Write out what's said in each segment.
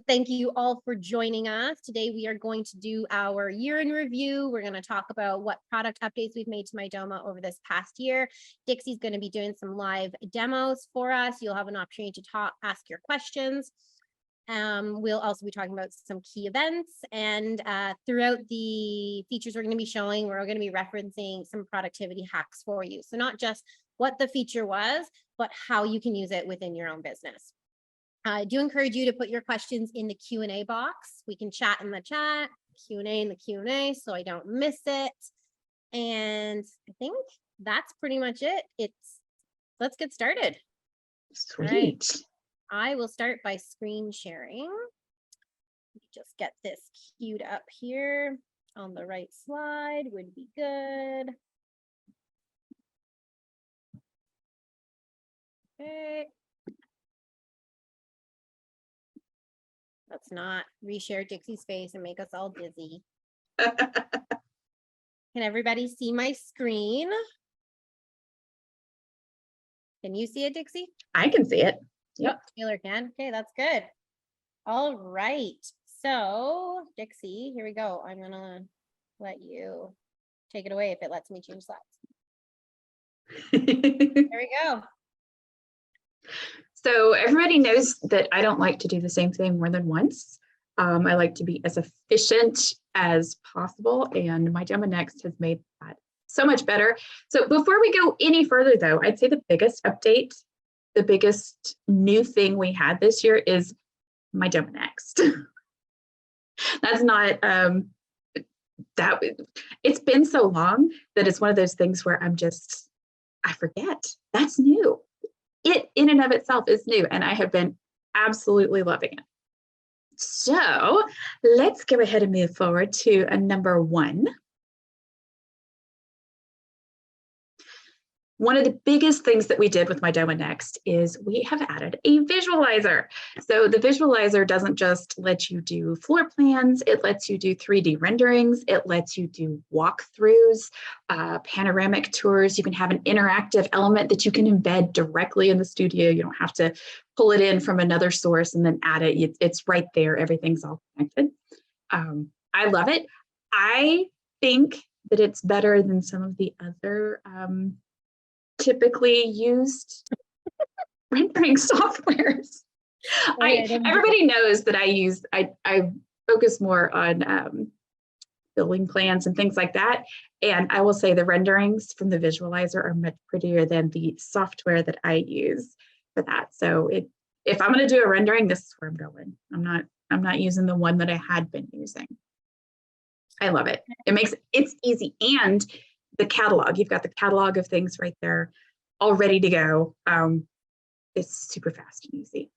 thank you all for joining us. Today we are going to do our year in review. We're going to talk about what product updates we've made to Mydoma over this past year. Dixie's going to be doing some live demos for us. You'll have an opportunity to ask your questions. We'll also be talking about some key events, and throughout the features we're going to be showing, we're going to be referencing some productivity hacks for you. So not just what the feature was, but how you can use it within your own business. I do encourage you to put your questions in the Q&A box. We can chat in the chat, Q&A in the Q&A, so I don't miss it. And I think that's pretty much it. Let's get started. Sweet. Right. I will start by screen sharing. Just get this queued up here on the right slide would be good. Okay. Let's not reshare Dixie's face and make us all dizzy. Can everybody see my screen? Can you see it, Dixie? I can see it. Yep. Taylor can. Okay, that's good. All right. So, Dixie, here we go. I'm going to let you take it away if it lets me change slides. There we go. So everybody knows that I don't like to do the same thing more than once. I like to be as efficient as possible, and Mydoma Next has made that so much better. So before we go any further, though, I'd say the biggest update, the biggest new thing we had this year is Mydoma Next. That's not that. It's been so long that it's one of those things where I forget. That's new. It in and of itself is new, and I have been absolutely loving it. So let's go ahead and move forward to number 1. One of the biggest things that we did with Mydoma Next is we have added a visualizer. So the visualizer doesn't just let you do floor plans, it lets you do 3D renderings, it lets you do walkthroughs, panoramic tours. You can have an interactive element that you can embed directly in the studio. You don't have to pull it in from another source and then add it. It's right there. Everything's all connected. I love it. I think that it's better than some of the other typically used rendering softwares. Everybody knows that I focus more on building plans and things like that. And I will say the renderings from the visualizer are much prettier than the software that I use for that. So if I'm going to do a rendering, this is where I'm going. I'm not using the one that I had been using. I love it. It's easy. And the catalog, you've got the catalog of things right there, all ready to go. It's super fast and easy.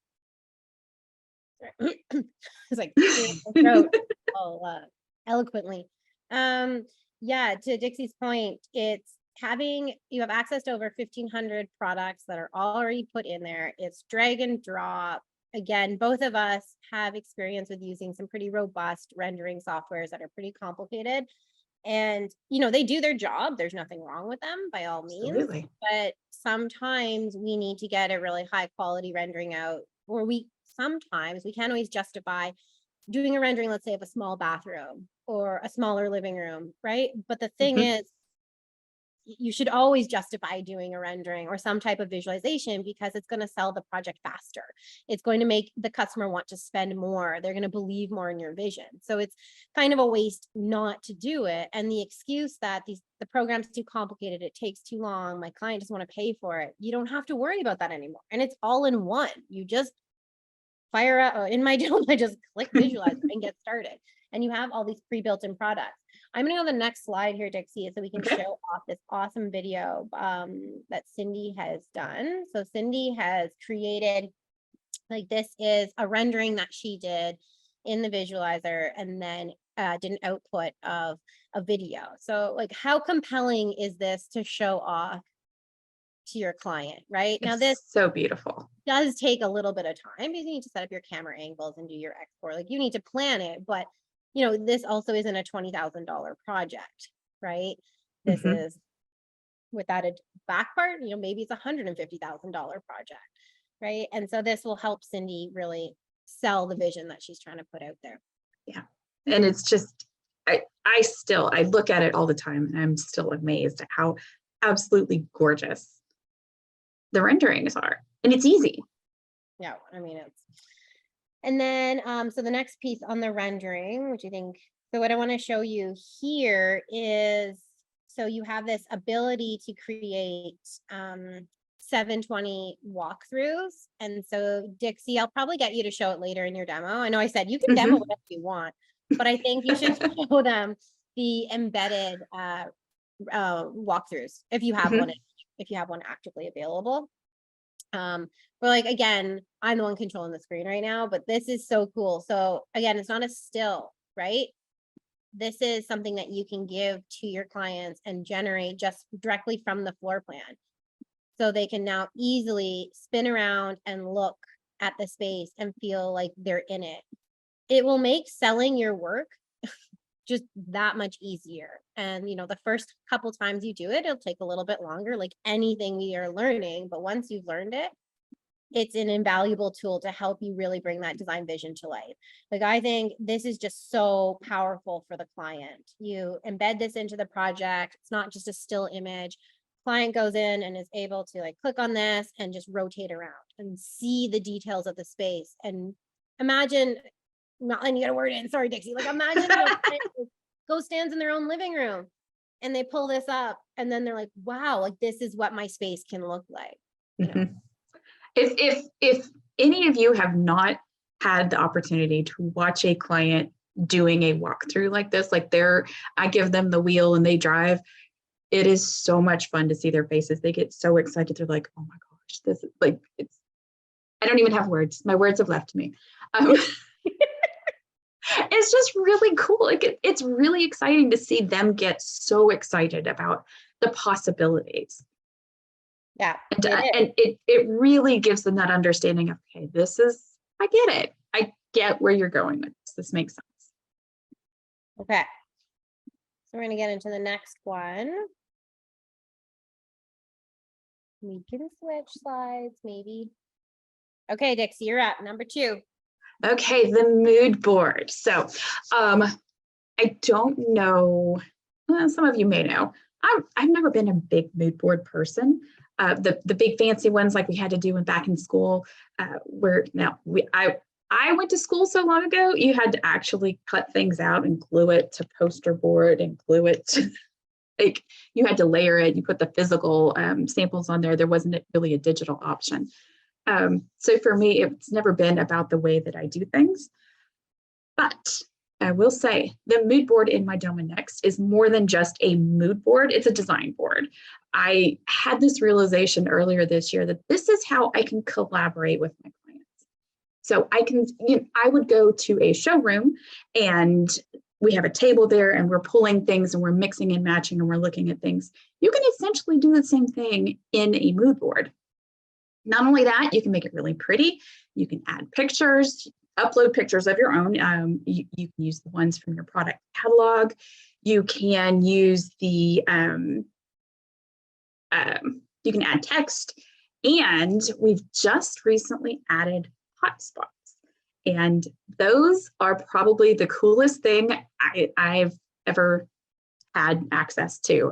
It's like throat eloquently. Yeah, to Dixie's point, it's you have access to over 1,500 products that are already put in there. It's drag and drop. Again, both of us have experience with using some pretty robust rendering softwares that are pretty complicated. And, they do their job. There's nothing wrong with them by all means. Absolutely. But sometimes we need to get a really high quality rendering out, or sometimes we can't always justify doing a rendering, let's say, of a small bathroom or a smaller living room, right? But the thing is, you should always justify doing a rendering or some type of visualization because it's going to sell the project faster. It's going to make the customer want to spend more. They're going to believe more in your vision. So it's kind of a waste not to do it. And the excuse that the program's too complicated, it takes too long, my client doesn't want to pay for it. You don't have to worry about that anymore. And it's all in one. You just fire up in Mydoma, just click visualize and get started. And you have all these pre-built in products. I'm going to go to the next slide here, Dixie, so we can show off this awesome video that Cindy has done. So Cindy has created, this is a rendering that she did in the visualizer and then did an output of a video. So how compelling is this to show off to your client, right? Now this so beautiful does take a little bit of time because you need to set up your camera angles and do your export. You need to plan it, but this also isn't a $20,000 project, right? This is, without a back part, maybe it's a $150,000 project, right? And so this will help Cindy really sell the vision that she's trying to put out there. Yeah. And it's just, I look at it all the time and I'm still amazed at how absolutely gorgeous the renderings are. And it's easy. Yeah, I mean, and then, so the next piece on the rendering, which I think, so what I want to show you here is, so you have this ability to create 720 walkthroughs. And so Dixie, I'll probably get you to show it later in your demo. I know I said you can demo whatever you want, but I think you should show them the embedded walkthroughs if you have one, if you have one actively available. But like, again, I'm the one controlling the screen right now, but this is so cool. So again, it's not a still, right? This is something that you can give to your clients and generate just directly from the floor plan. So they can now easily spin around and look at the space and feel like they're in it. It will make selling your work just that much easier. And, you know, the first couple times you do it, it'll take a little bit longer, like anything we are learning. But once you've learned it, it's an invaluable tool to help you really bring that design vision to life. Like, I think this is just so powerful for the client. You embed this into the project. It's not just a still image. Client goes in and is able to like click on this and just rotate around and see the details of the space. And imagine, not letting you get a word in, sorry, Dixie, like imagine go stands in their own living room and they pull this up and then they're like, wow, like this is what my space can look like. You know? If any of you have not had the opportunity to watch a client doing a walkthrough like this, like I give them the wheel and they drive, it is so much fun to see their faces. They get so excited. They're like, oh my gosh, this is like, I don't even have words. My words have left me. It's just really cool. Like it's really exciting to see them get so excited about the possibilities. Yeah. And it really gives them that understanding of, okay, I get it. I get where you're going with this. This makes sense. Okay. So we're going to get into the next one. We can switch slides, maybe. Okay, Dixie, you're up. Number 2. Okay, the mood board. So I don't know, some of you may know, I've never been a big mood board person. The big fancy ones like we had to do back in school, I went to school so long ago, you had to actually cut things out and glue it to poster board and glue it to, like you had to layer it, you put the physical samples on there. There wasn't really a digital option. So for me, it's never been about the way that I do things. But I will say the mood board in Mydoma Next is more than just a mood board. It's a design board. I had this realization earlier this year that this is how I can collaborate with my clients. So I would go to a showroom and we have a table there and we're pulling things and we're mixing and matching and we're looking at things. You can essentially do the same thing in a mood board. Not only that, you can make it really pretty. You can add pictures, upload pictures of your own. You can use the ones from your product catalog. You can use you can add text. And we've just recently added hotspots. And those are probably the coolest thing I've ever had access to.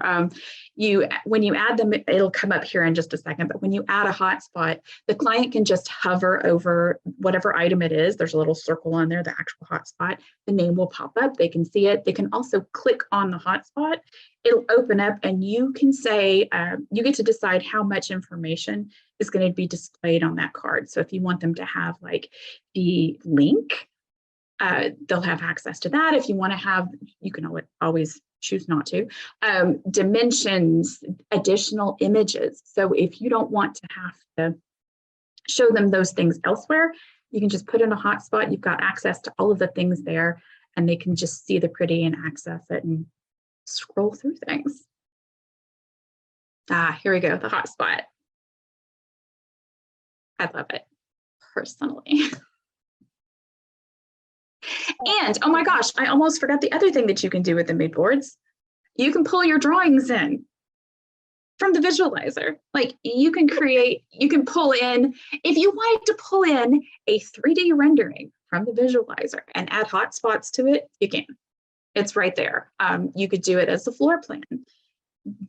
When you add them, it'll come up here in just a second, but when you add a hotspot, the client can just hover over whatever item it is. There's a little circle on there, the actual hotspot. The name will pop up. They can see it. They can also click on the hotspot. It'll open up and you can say, you get to decide how much information is going to be displayed on that card. So if you want them to have like the link, they'll have access to that. If you want to have, you can always choose not to, dimensions, additional images. So if you don't want to have to show them those things elsewhere, you can just put in a hotspot. You've got access to all of the things there and they can just see the pretty and access it and scroll through things. Here we go, the hotspot. I love it personally. And oh my gosh, I almost forgot the other thing that you can do with the mood boards. You can pull your drawings in. from the visualizer. Like you can pull in, if you wanted to pull in a 3D rendering from the visualizer and add hotspots to it, you can. It's right there. You could do it as a floor plan,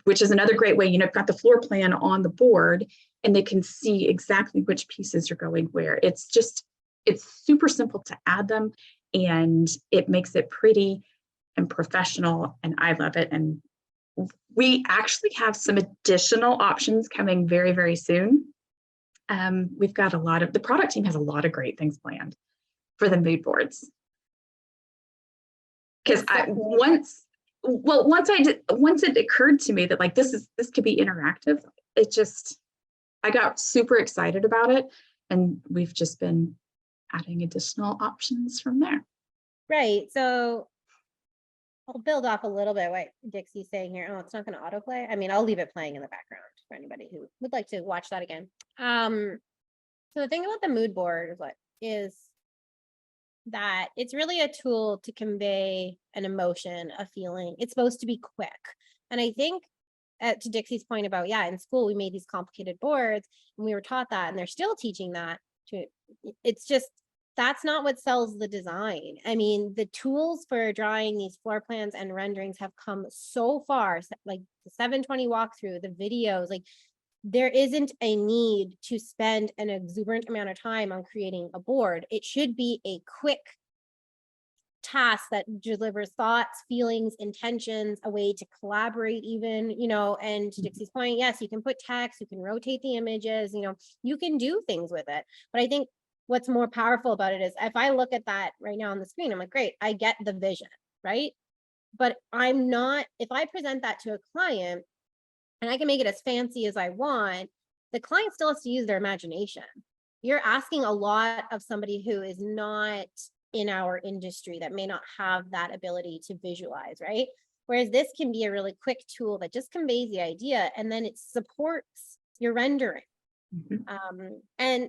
which is another great way. You've got the floor plan on the board and they can see exactly which pieces are going where. It's super simple to add them, and it makes it pretty and professional, and I love it. And we actually have some additional options coming very, very soon. We've got the product team has a lot of great things planned for the mood boards. Because once it occurred to me that like this could be interactive, I got super excited about it, and we've just been adding additional options from there. Right. So I'll build off a little bit what Dixie's saying here. Oh, it's not going to autoplay. I mean, I'll leave it playing in the background for anybody who would like to watch that again. So the thing about the mood board is that it's really a tool to convey an emotion, a feeling. It's supposed to be quick. And I think to Dixie's point about, in school, we made these complicated boards and we were taught that, and they're still teaching that. It's just, that's not what sells the design. I mean, the tools for drawing these floor plans and renderings have come so far, like the 720 walkthrough, the videos, like there isn't a need to spend an exuberant amount of time on creating a board. It should be a quick task that delivers thoughts, feelings, intentions, a way to collaborate even, and to Dixie's point, yes, you can put text, you can rotate the images, you can do things with it. But I think what's more powerful about it is if I look at that right now on the screen, I'm like, great, I get the vision, right? But if I present that to a client and I can make it as fancy as I want, the client still has to use their imagination. You're asking a lot of somebody who is not in our industry, that may not have that ability to visualize, right? Whereas this can be a really quick tool that just conveys the idea and then it supports your rendering. And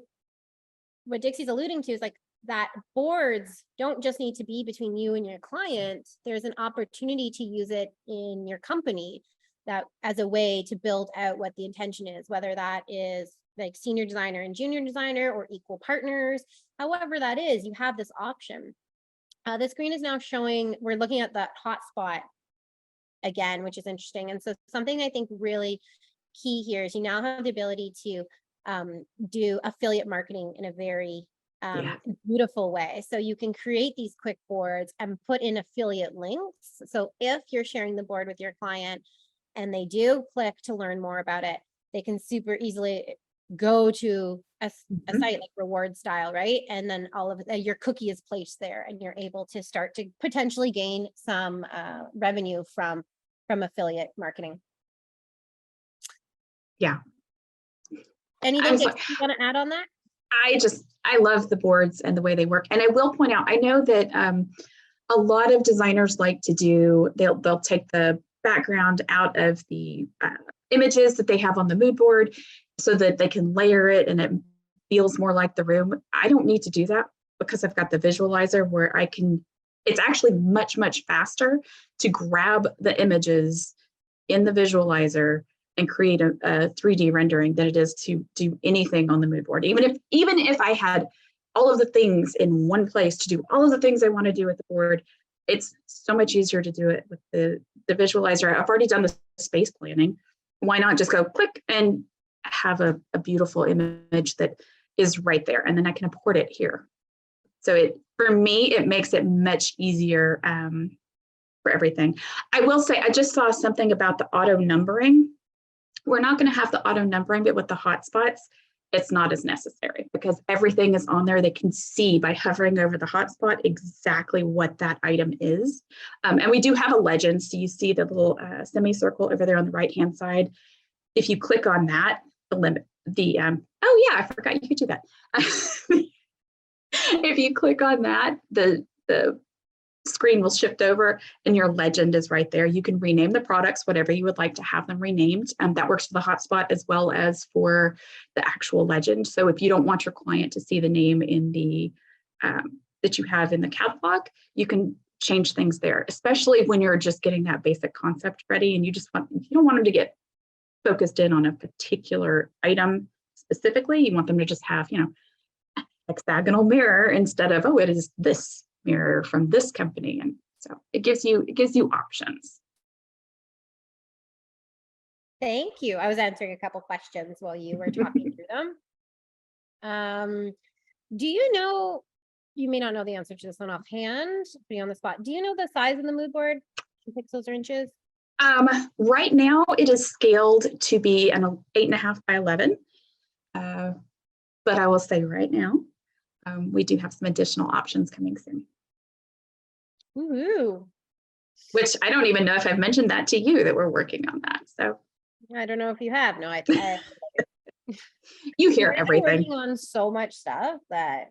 what Dixie's alluding to is like that boards don't just need to be between you and your client. There's an opportunity to use it in your company that as a way to build out what the intention is, whether that is like senior designer and junior designer or equal partners, however that is, you have this option. The screen is now showing, we're looking at that hotspot again, which is interesting. And so something I think really key here is you now have the ability to do affiliate marketing in a very beautiful way. So you can create these quick boards and put in affiliate links. So if you're sharing the board with your client and they do click to learn more about it, they can super easily go to a site like reward style, right? And then all of it, your cookie is placed there and you're able to start to potentially gain some revenue from affiliate marketing. Yeah. Anything that you want to add on that? I love the boards and the way they work. And I will point out, I know that a lot of designers like to do, they'll take the background out of the images that they have on the mood board so that they can layer it and it feels more like the room. I don't need to do that because I've got the visualizer where it's actually much, much faster to grab the images in the visualizer and create a 3D rendering than it is to do anything on the mood board. Even if I had all of the things in one place to do all of the things I want to do with the board, it's so much easier to do it with the visualizer. I've already done the space planning. Why not just go click and have a beautiful image that is right there, and then I can import it here. So for me, it makes it much easier for everything. I will say, I just saw something about the auto numbering. We're not going to have the auto numbering, but with the hotspots, it's not as necessary because everything is on there. They can see by hovering over the hotspot exactly what that item is. And we do have a legend. So you see the little semicircle over there on the right-hand side. If you click on that, oh yeah, I forgot you could do that. If you click on that, the screen will shift over and your legend is right there. You can rename the products, whatever you would like to have them renamed. That works for the hotspot as well as for the actual legend. So if you don't want your client to see the name in the that you have in the catalog, you can change things there, especially when you're just getting that basic concept ready and you don't want them to get focused in on a particular item specifically. You want them to just have, hexagonal mirror instead of, oh, it is this mirror from this company. And so it gives you options. Thank you. I was answering a couple questions while you were talking through them. Do you know, you may not know the answer to this one offhand, be on the spot. Do you know the size of the mood board in pixels or inches? Right now it is scaled to be an 8.5 by 11. But I will say right now, we do have some additional options coming soon. Ooh. Which I don't even know if I've mentioned that to you, that we're working on that. So I don't know if you have. No, I you hear we're everything. working on so much stuff that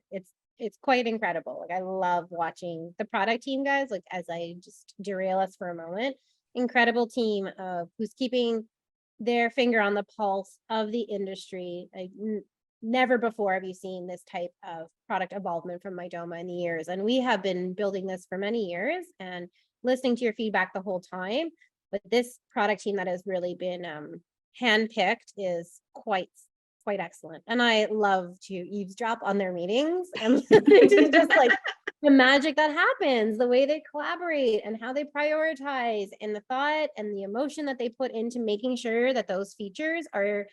it's quite incredible. Like, I love watching the product team guys, like, as I just derail us for a moment, incredible team of who's keeping their finger on the pulse of the industry. Never before have you seen this type of product involvement from Mydoma in the years. And we have been building this for many years and listening to your feedback the whole time. But this product team that has really been handpicked is quite excellent. And I love to eavesdrop on their meetings and just like the magic that happens, the way they collaborate and how they prioritize, and the thought and the emotion that they put into making sure that those features are,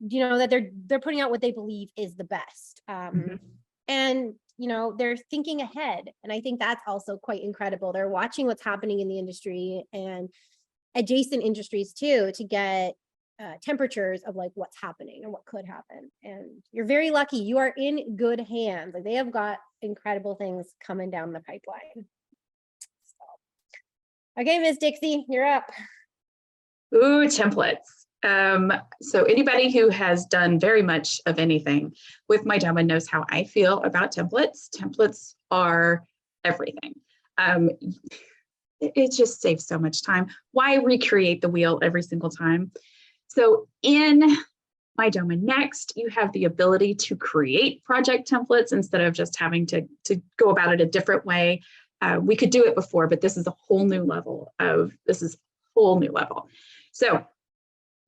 that they're putting out what they believe is the best. And they're thinking ahead. And I think that's also quite incredible. They're watching what's happening in the industry and adjacent industries too, to get temperatures of like what's happening and what could happen. And you're very lucky. You are in good hands. Like, they have got incredible things coming down the pipeline. So. Okay, Miss Dixie, you're up. Ooh, templates. So anybody who has done very much of anything with Mydoma knows how I feel about templates. Templates are everything. It just saves so much time. Why recreate the wheel every single time? So in Mydoma Next, you have the ability to create project templates instead of just having to go about it a different way. We could do it before, but this is a whole new level. So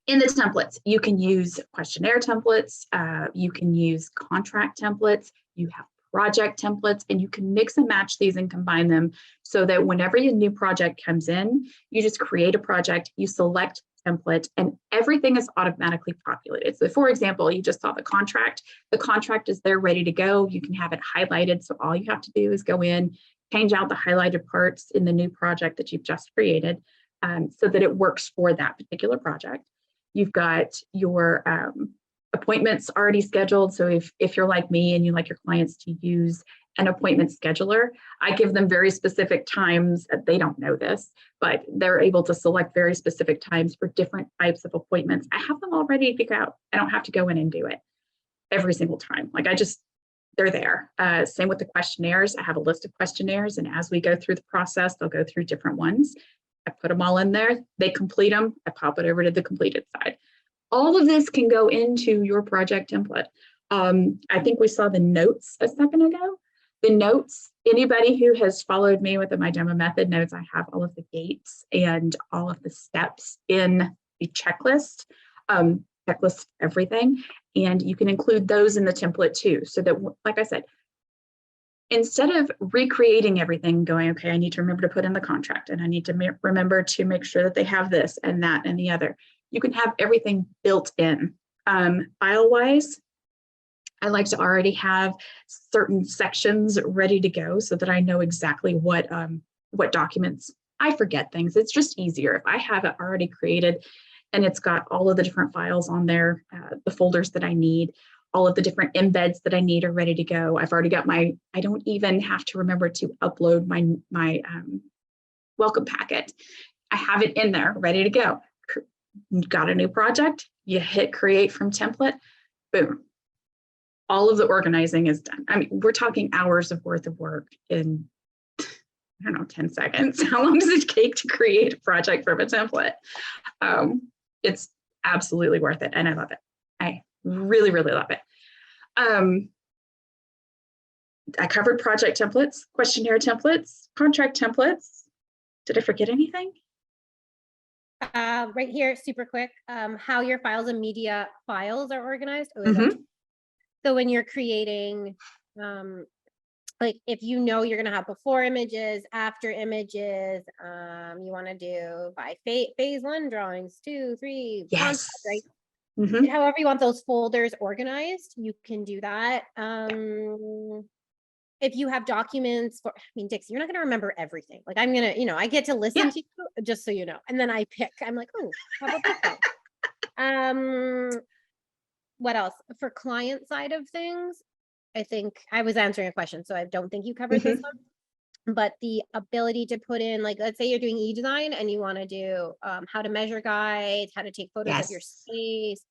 in the templates, you can use questionnaire templates, you can use contract templates, you have project templates, and you can mix and match these and combine them so that whenever a new project comes in, you just create a project, you select template, and everything is automatically populated. So for example, you just saw the contract is there ready to go. You can have it highlighted. So all you have to do is go in, change out the highlighted parts in the new project that you've just created so that it works for that particular project. You've got your appointments already scheduled. So if you're like me and you like your clients to use an appointment scheduler, I give them very specific times. They don't know this, but they're able to select very specific times for different types of appointments. I have them all ready to go. I don't have to go in and do it every single time. Like, they're there. Same with the questionnaires. I have a list of questionnaires, and as we go through the process, they'll go through different ones. I put them all in there. They complete them. I pop it over to the completed side. All of this can go into your project template. I think we saw the notes a second ago. The notes, anybody who has followed me with the Mydoma method knows I have all of the gates and all of the steps in the checklist, everything. And you can include those in the template too. So that, like I said, instead of recreating everything, going, okay, I need to remember to put in the contract and I need to remember to make sure that they have this and that and the other, you can have everything built in. File-wise, I like to already have certain sections ready to go so that I know exactly what documents. I forget things. It's just easier if I have it already created and it's got all of the different files on there, the folders that I need, all of the different embeds that I need are ready to go. I've already got I don't even have to remember to upload my welcome packet. I have it in there ready to go. Got a new project, you hit create from template, boom. All of the organizing is done. I mean, we're talking hours of worth of work in, I don't know, 10 seconds. How long does it take to create a project from a template? It's absolutely worth it. And I love it. I really, really love it. I covered project templates, questionnaire templates, contract templates. Did I forget anything? Right here, super quick, how your files and media files are organized. Oh, Mhm. so when you're creating, like if you know you're gonna have before images, after images, you want to do by phase 1 drawings, 2, 3, concept, right? Yes. Mhm. However you want those folders organized, you can do that. If you have documents for, I mean, Dixie, you're not going to remember everything. Like I'm going to, I get to listen Yeah. to you just so you know. And then I pick, I'm like, oh, how about this one? What else? For client side of things, I think I was answering a question, so I don't think you covered this Mhm. one. But the ability to put in, like, let's say you're doing e-design and you want to do how to measure guides, how to take photos of your Yes. space,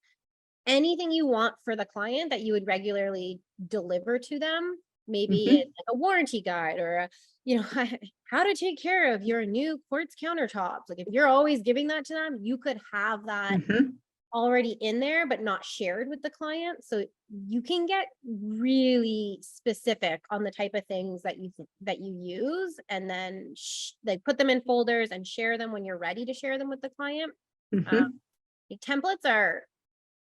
anything you want for the client that you would regularly deliver to them. Maybe Mhm. it's like a warranty guide or how to take care of your new quartz countertops. Like if you're always giving that to them, you could have that Mhm. already in there, but not shared with the client. So you can get really specific on the type of things that you use, and then they put them in folders and share them when you're ready to share them with the client. Mhm. The templates are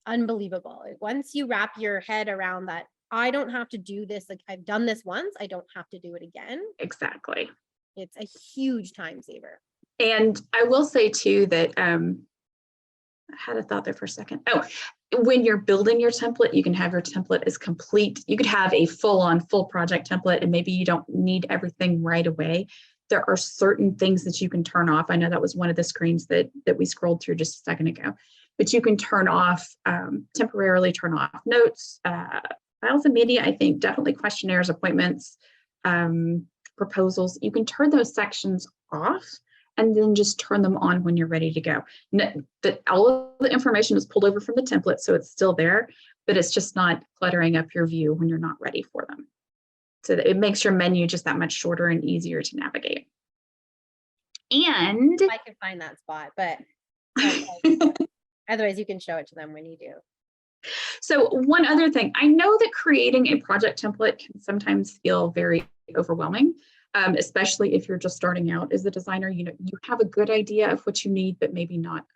unbelievable. Like, once you wrap your head around that, I don't have to do this. Like I've done this once, I don't have to do it again. Exactly. It's a huge time saver. And I will say too that I had a thought there for a second. Oh, when you're building your template, you can have your template as complete. You could have a full project template, and maybe you don't need everything right away. There are certain things that you can turn off. I know that was one of the screens that we scrolled through just a second ago, but you can turn off, temporarily turn off notes, files and media. I think definitely questionnaires, appointments, proposals. You can turn those sections off and then just turn them on when you're ready to go. That all of the information is pulled over from the template, so it's still there, but it's just not cluttering up your view when you're not ready for them. So that it makes your menu just that much shorter and easier to navigate. And I can find that spot, but otherwise you can show it to them when you do. so one other thing, I know that creating a project template can sometimes feel very overwhelming. Especially if you're just starting out as a designer, you have a good idea of what you need, but maybe not,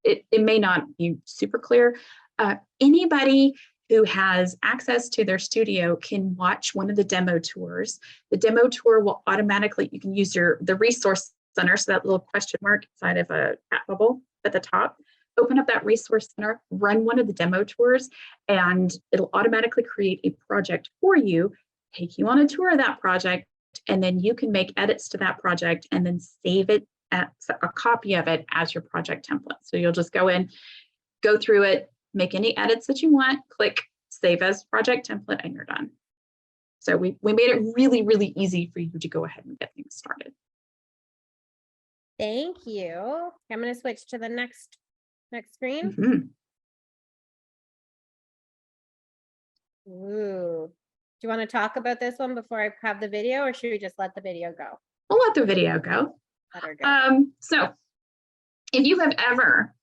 it may not be super clear. Anybody who has access to their studio can watch one of the demo tours. The demo tour will automatically, you can use the resource center, so that little question mark inside of a chat bubble at the top, open up that resource center, run one of the demo tours, and it'll automatically create a project for you, take you on a tour of that project, and then you can make edits to that project and then save it as a copy of it as your project template. So you'll just go in, go through it, make any edits that you want, click save as project template, and you're done. So we made it really, really easy for you to go ahead and get things started. Thank you. I'm going to switch to the next screen. Mm-hmm. Ooh. Do you want to talk about this one before I have the video, or should we just let the video go? We'll let the video go. Let her go. So if you have ever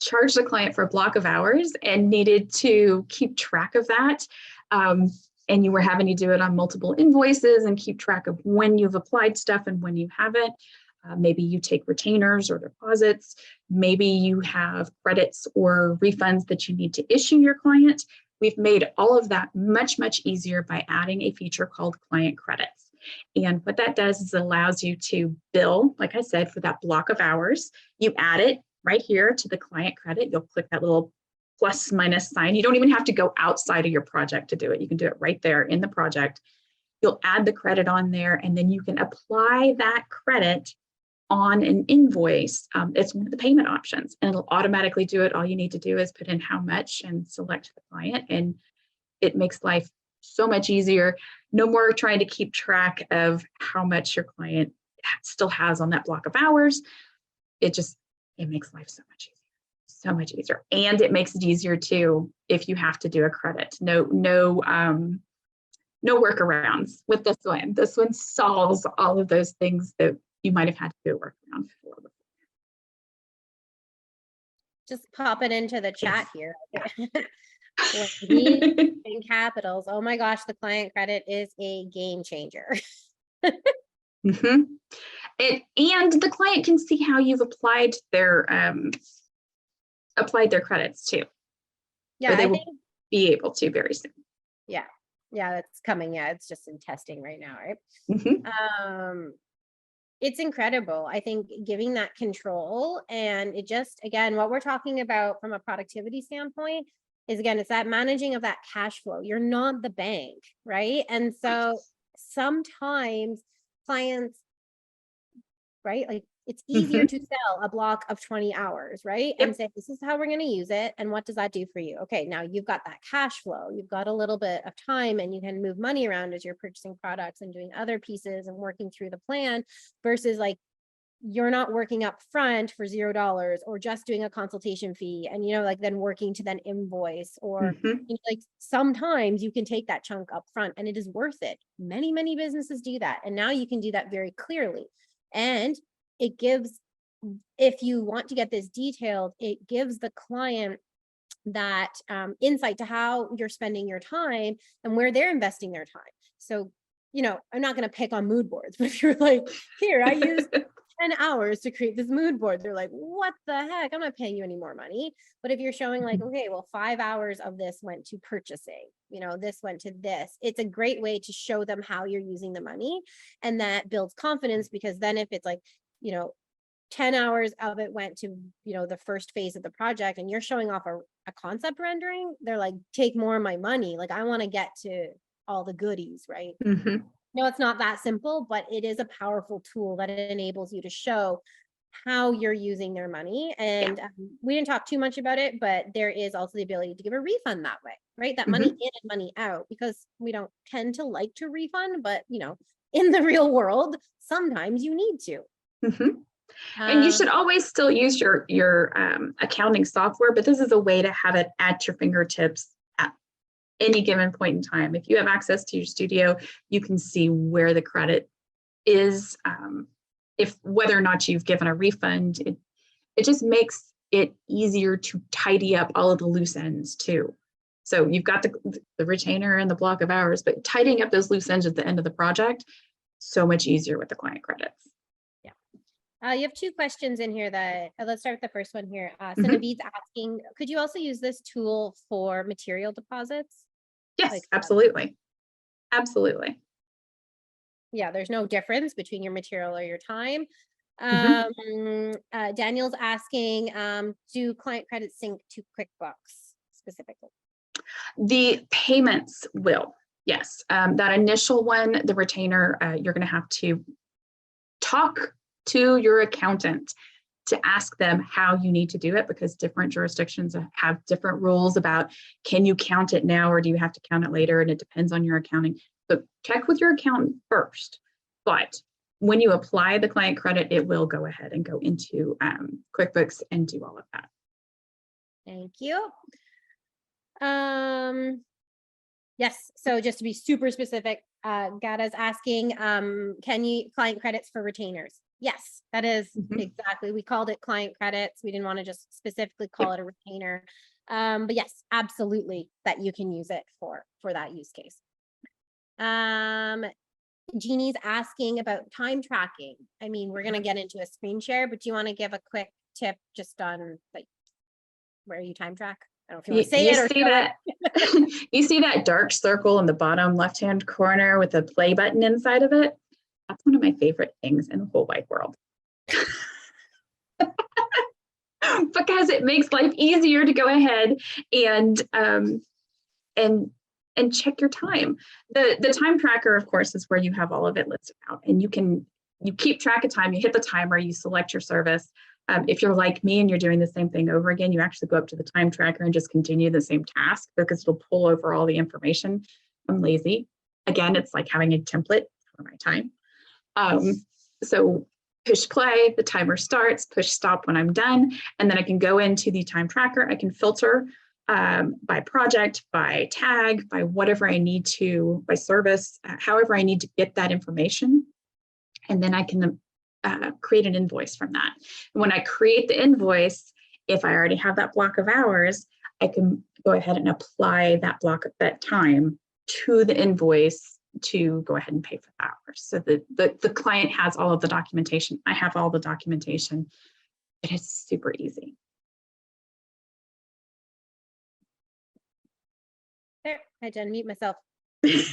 charged a client for a block of hours and needed to keep track of that, and you were having to do it on multiple invoices and keep track of when you've applied stuff and when you haven't, maybe you take retainers or deposits, maybe you have credits or refunds that you need to issue your client. We've made all of that much, much easier by adding a feature called client credits. And what that does is it allows you to bill, like I said, for that block of hours. You add it right here to the client credit. You'll click that little plus minus sign. You don't even have to go outside of your project to do it. You can do it right there in the project. You'll add the credit on there, and then you can apply that credit on an invoice. It's one of the payment options, and it'll automatically do it. All you need to do is put in how much and select the client, and it makes life so much easier. No more trying to keep track of how much your client still has on that block of hours. It makes life so much easier. And it makes it easier too if you have to do a credit. No workarounds with this one. This one solves all of those things that you might have had to do a workaround for. Just pop it into the chat here. Yeah. In capitals. Oh my gosh, the client credit is a game changer. Mhm. And the client can see how you've applied their credits too. Yeah, Or they I will think, be able to very soon. yeah, yeah, that's coming. Yeah, it's just in testing right now, right? Mhm. It's incredible. I think giving that control, and it just, again, what we're talking about from a productivity standpoint is, again, it's that managing of that cash flow. You're not the bank, right? And so sometimes clients, right? Like, it's easier Mhm. to sell a block of 20 hours, right? And Yep. say, this is how we're going to use it. And what does that do for you? Okay, now you've got that cash flow, you've got a little bit of time, and you can move money around as you're purchasing products and doing other pieces and working through the plan, versus like, you're not working up front for $0 or just doing a consultation fee and, like, then working to then invoice, or Mhm. like, sometimes you can take that chunk up front and it is worth it. Many businesses do that, and now you can do that very clearly. And it gives, if you want to get this detailed, it gives the client that insight to how you're spending your time and where they're investing their time. So, I'm not going to pick on mood boards, but if you're like, here, I used 10 hours to create this mood board, they're like, what the heck? I'm not paying you any more money. But if you're showing like, okay, well, 5 hours of this went to purchasing, this went to this, it's a great way to show them how you're using the money. And that builds confidence, because then if it's like, you know, 10 hours of it went to, the first phase of the project, and you're showing off a concept rendering, they're like, take more of my money. Like, I want to get to all the goodies, right? Mhm. No, it's not that simple, but it is a powerful tool that it enables you to show how you're using their money. Yeah. And we didn't talk too much about it, but there is also the ability to give a refund that way, right? That money Mhm. in and money out, because we don't tend to like to refund, but in the real world, sometimes you need to. Mhm. And you Um, should always still use your accounting software, but this is a way to have it at your fingertips at any given point in time. If you have access to your studio, you can see where the credit is. If whether or not you've given a refund, it just makes it easier to tidy up all of the loose ends too. So you've got the retainer and the block of hours, but tidying up those loose ends at the end of the project, so much easier with the client credits. You have two questions in here that, let's start with the first one here. Mhm. Cinnabede's asking, could you also use this tool for material deposits? Yes, Like, absolutely. Absolutely. yeah, there's no difference between your material or your time. Mhm. Daniel's asking, do client credits sync to QuickBooks specifically? The payments will, yes. That initial one, the retainer, you're going to have to talk to your accountant to ask them how you need to do it, because different jurisdictions have different rules about, can you count it now or do you have to count it later? And it depends on your accounting. So check with your accountant first. But when you apply the client credit, it will go ahead and go into QuickBooks and do all of that. Thank you. Yes, so just to be super specific, Gada's asking, can you client credits for retainers? Yes, that is exactly. We called it client credits. We didn't want to just specifically call it a retainer. But yes, absolutely, that you can use it for that use case. Jeannie's asking about time tracking. I mean, we're gonna get into a screen share, but do you want to give a quick tip just on like where you time track? I don't know if you want to say You it or see show that it. you see that dark circle in the bottom left-hand corner with a play button inside of it? That's one of my favorite things in the whole wide world. Because it makes life easier to go ahead and and check your time. The time tracker, of course, is where you have all of it listed out, and you keep track of time. You hit the timer, you select your service. If you're like me and you're doing the same thing over again, you actually go up to the time tracker and just continue the same task, because it'll pull over all the information. I'm lazy. Again, it's like having a template for my time. So push play, the timer starts, push stop when I'm done, and then I can go into the time tracker. I can filter by project, by tag, by whatever I need to, by service, however I need to get that information. And then I can create an invoice from that. And when I create the invoice, if I already have that block of hours, I can go ahead and apply that block of that time to the invoice to go ahead and pay for the hours. So the client has all of the documentation. I have all the documentation. It is super easy. There, I had to unmute myself. It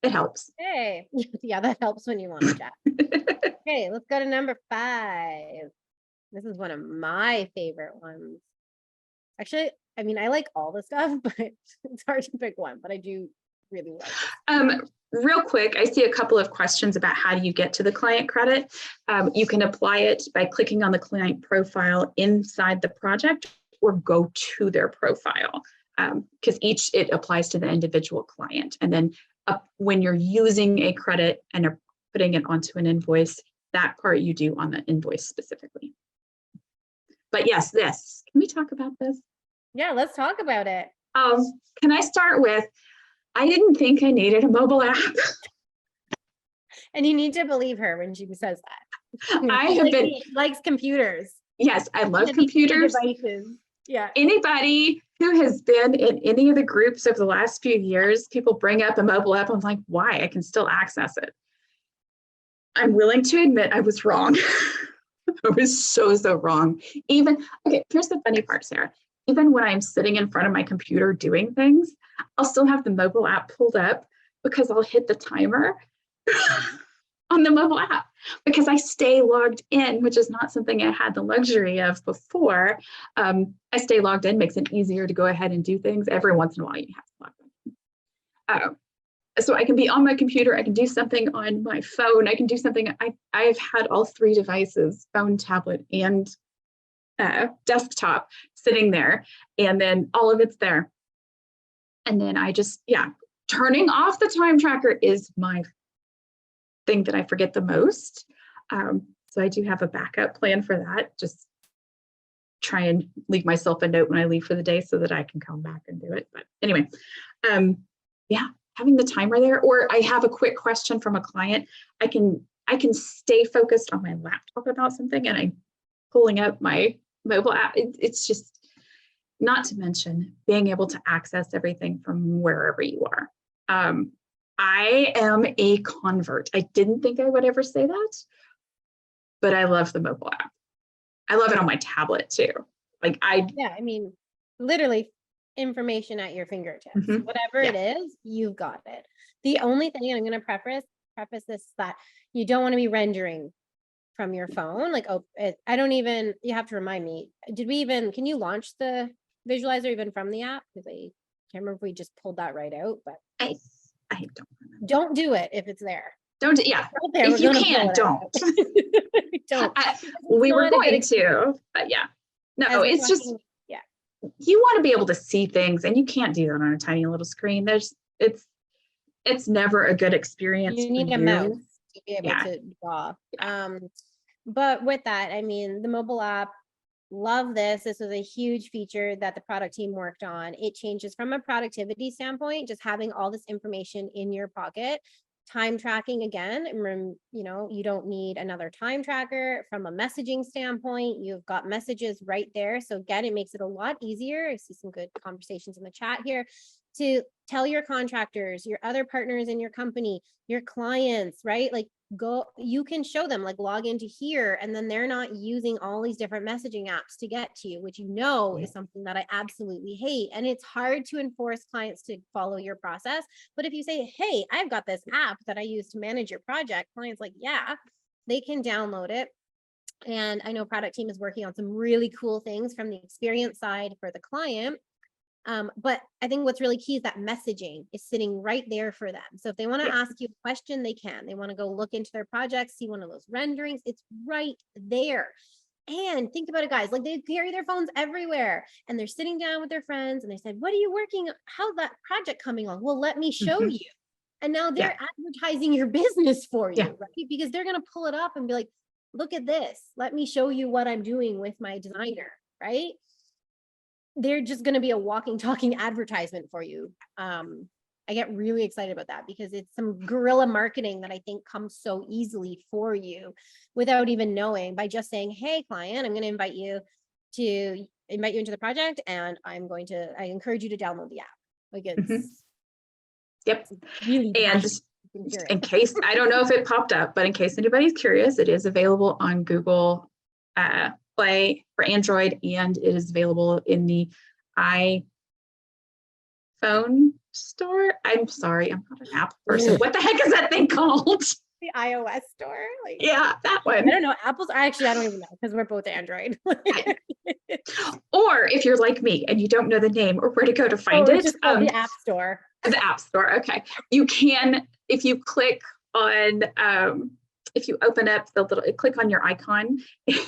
helps. Hey, yeah, that helps when you want to chat. Okay, let's go to number 5. This is one of my favorite ones. Actually, I mean, I like all the stuff, but it's hard to pick one, but I do really like it. Real quick, I see a couple of questions about how do you get to the client credit. You can apply it by clicking on the client profile inside the project or go to their profile, because it applies to the individual client. And then when you're using a credit and are putting it onto an invoice, that part you do on the invoice specifically. But yes, this. Can we talk about this? Yeah, let's talk about it. Can I start with, I didn't think I needed a mobile app. And you need to believe her when she says that. I have been, she likes computers. yes, I love computers. Devices. Yeah. Anybody who has been in any of the groups over the last few years, people bring up a mobile app. I'm like, why? I can still access it. I'm willing to admit I was wrong. I was so wrong. Okay, here's the funny part, Sarah. Even when I'm sitting in front of my computer doing things, I'll still have the mobile app pulled up because I'll hit the timer on the mobile app because I stay logged in, which is not something I had the luxury of before. I stay logged in, makes it easier to go ahead and do things. Every once in a while, you have to log in. So I can be on my computer, I can do something on my phone, I can do something. I've had all 3 devices, phone, tablet, and desktop sitting there, and then all of it's there. And then I just, turning off the time tracker is my thing that I forget the most. So I do have a backup plan for that. Just try and leave myself a note when I leave for the day so that I can come back and do it. But anyway, having the timer there, or I have a quick question from a client, I can stay focused on my laptop about something and I'm pulling up my mobile app. It's just, not to mention being able to access everything from wherever you are. I am a convert. I didn't think I would ever say that, but I love the mobile app. I love it on my tablet too. I mean, literally information at your fingertips. Whatever it is, you've got it. The only thing I'm going to preface this that you don't want to be rendering from your phone. I don't even, you have to remind me, can you launch the visualizer even from the app? Because I can't remember if we just pulled that right out, but I don't remember. Don't do it if it's there. Don't, there, if you can, don't. Don't. We were going to, but no, it's just, you want to be able to see things and you can't do that on a tiny little screen. It's never a good experience. You need a mouse to be able to draw. But with that, I mean, the mobile app, love this. This was a huge feature that the product team worked on. It changes from a productivity standpoint, just having all this information in your pocket. Time tracking again, you don't need another time tracker. From a messaging standpoint, you've got messages right there. So again, it makes it a lot easier. I see some good conversations in the chat here to tell your contractors, your other partners in your company, your clients, right? You can show them log into here, and then they're not using all these different messaging apps to get to you, which is something that I absolutely hate. And it's hard to enforce clients to follow your process. But if you say, hey, I've got this app that I use to manage your project, clients they can download it. And I know product team is working on some really cool things from the experience side for the client. But I think what's really key is that messaging is sitting right there for them. So if they want to ask you a question, they can. They want to go look into their projects, see one of those renderings, it's right there. And think about it, guys, they carry their phones everywhere and they're sitting down with their friends and they said, what are you working on? How's that project coming along? Well, let me show you. And now they're advertising your business for you, right? Because they're going to pull it up and be like, look at this. Let me show you what I'm doing with my designer, right? They're just going to be a walking, talking advertisement for you. I get really excited about that because it's some guerrilla marketing that I think comes so easily for you without even knowing, by just saying, hey, client, I'm going to invite you into the project, and I encourage you to download the app. Yep. Really And passionate. You can hear in it. case, I don't know if it popped up, but in case anybody's curious, it is available on Google Play for Android, and it is available in the iPhone store. I'm sorry, I'm not an app person. What the heck is that thing called? The iOS store. Like, Yeah, that I one. don't know. Apple's actually, I don't even know because we're both Android. Or if you're like me and you don't know the name or where to go to find it's it, just called the App Store. the App Store. Okay. You can, if you click on, if you open up the little, click on your icon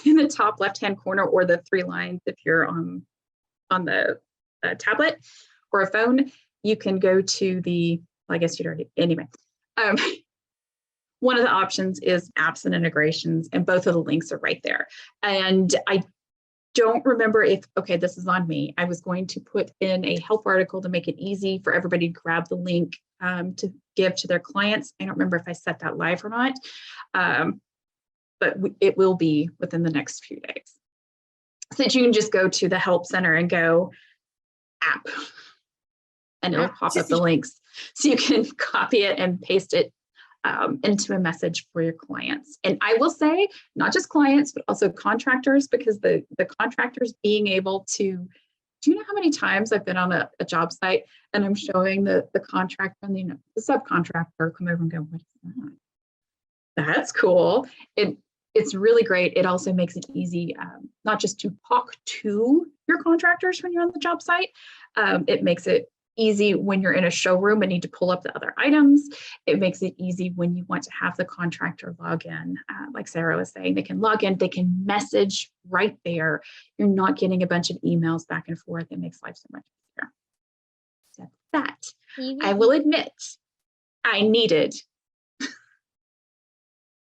in the top left-hand corner, or the three lines if you're on the tablet or a phone, you can go to the, well, I guess you'd already, anyway. One of the options is apps and integrations, and both of the links are right there. And I don't remember if, okay, this is on me. I was going to put in a help article to make it easy for everybody to grab the link to give to their clients. I don't remember if I set that live or not, but it will be within the next few days. So that you can just go to the help center and go app, and it'll pop up the links. So you can copy it and paste it into a message for your clients. And I will say, not just clients, but also contractors, because the contractors being able to, do you know how many times I've been on a job site and I'm showing the contractor and the subcontractor come over and go, what is that? That's cool. It's really great. It also makes it easy, not just to talk to your contractors when you're on the job site. It makes it easy when you're in a showroom and need to pull up the other items. It makes it easy when you want to have the contractor log in. Like Sarah was saying, they can log in, they can message right there. You're not getting a bunch of emails back and forth. It makes life so much easier. So that, I will admit, I needed.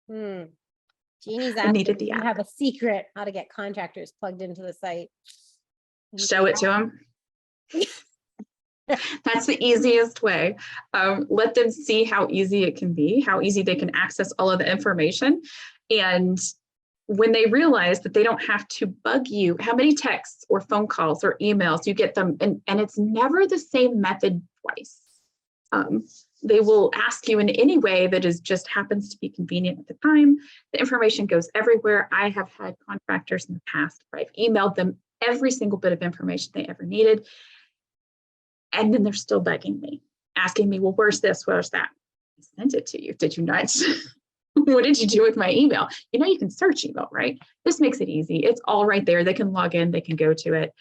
Jeannie's I needed asking, the you app. have a secret how to get contractors plugged into the site. Show it to them. That's the easiest way. Let them see how easy it can be, how easy they can access all of the information. And when they realize that they don't have to bug you, how many texts or phone calls or emails you get them, and it's never the same method twice. They will ask you in any way that is just happens to be convenient at the time. The information goes everywhere. I have had contractors in the past where I've emailed them every single bit of information they ever needed. And then they're still begging me, asking me, well, where's this? Where's that? I sent it to you. Did you not? What did you do with my email? You know, you can search email, right? This makes it easy. It's all right there. They can log in, they can go to it.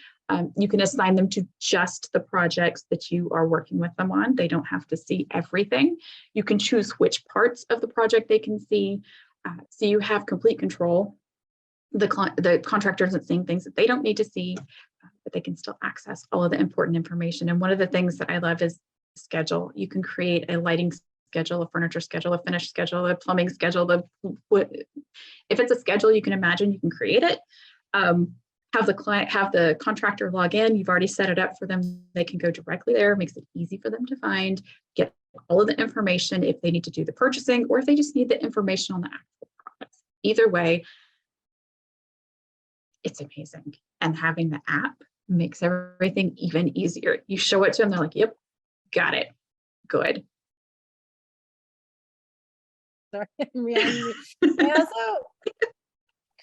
You can assign them to just the projects that you are working with them on. They don't have to see everything. You can choose which parts of the project they can see. So you have complete control. The contractor isn't seeing things that they don't need to see, but they can still access all of the important information. And one of the things that I love is schedule. You can create a lighting schedule, a furniture schedule, a finish schedule, a plumbing schedule. If it's a schedule you can imagine, you can create it. Have the contractor log in. You've already set it up for them. They can go directly there. It makes it easy for them to find, get all of the information if they need to do the purchasing, or if they just need the information on the actual products. Either way, it's amazing. And having the app makes everything even easier. You show it to them, they're like, yep, got it. Good. Sorry, I also,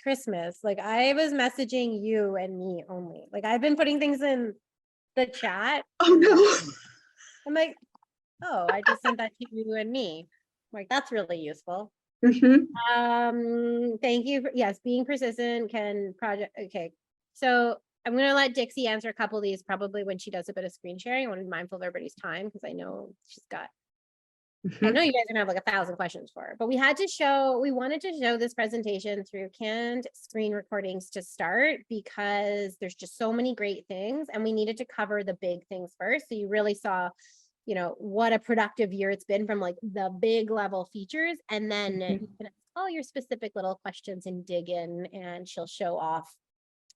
Christmas, like I was messaging you and me only. Like I've been putting things in the chat. Oh no. I'm like, oh, I just sent that to you and me. I'm like, that's really useful. Thank you for, yes, being persistent can project. Okay, so I'm gonna let Dixie answer a couple of these probably when she does a bit of screen sharing. I want to be mindful of everybody's time because I know she's got, I know you guys are gonna have like 1,000 questions for her, but we wanted to show this presentation through canned screen recordings to start because there's just so many great things and we needed to cover the big things first. So you really saw, you know, what a productive year it's been from like the big level features, and then you can ask all your specific little questions and dig in and she'll show off.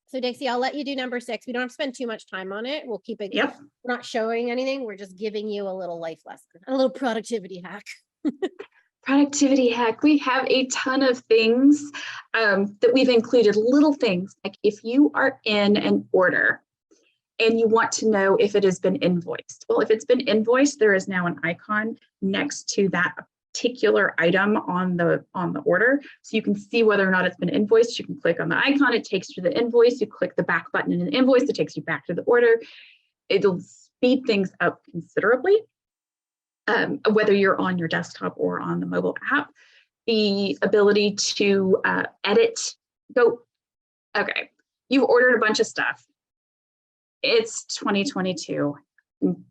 So Dixie, I'll let you do number 6. We don't have to spend too much time on it. We'll keep it. Yep. We're not showing anything. We're just giving you a little life lesson, a little productivity hack. Productivity hack. We have a ton of things that we've included, little things like if you are in an order and you want to know if it has been invoiced. Well, if it's been invoiced, there is now an icon next to that particular item on the order. So you can see whether or not it's been invoiced. You can click on the icon, it takes you to the invoice. You click the back button in an invoice, it takes you back to the order. It'll speed things up considerably, whether you're on your desktop or on the mobile app. The ability to edit, okay, you've ordered a bunch of stuff. It's 2022.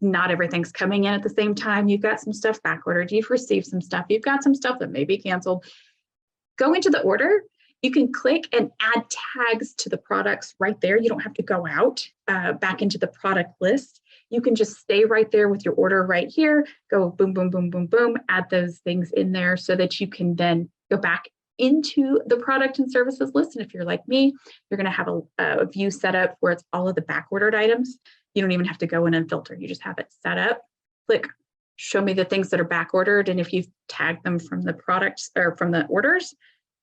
Not everything's coming in at the same time. You've got some stuff back ordered. You've received some stuff. You've got some stuff that may be canceled. Go into the order. You can click and add tags to the products right there. You don't have to go out back into the product list. You can just stay right there with your order right here. Go boom, boom, boom, boom, boom. Add those things in there so that you can then go back into the product and services list. And if you're like me, you're going to have a view set up where it's all of the back ordered items. You don't even have to go in and filter. You just have it set up. Click, show me the things that are back ordered. And if you've tagged them from the products or from the orders,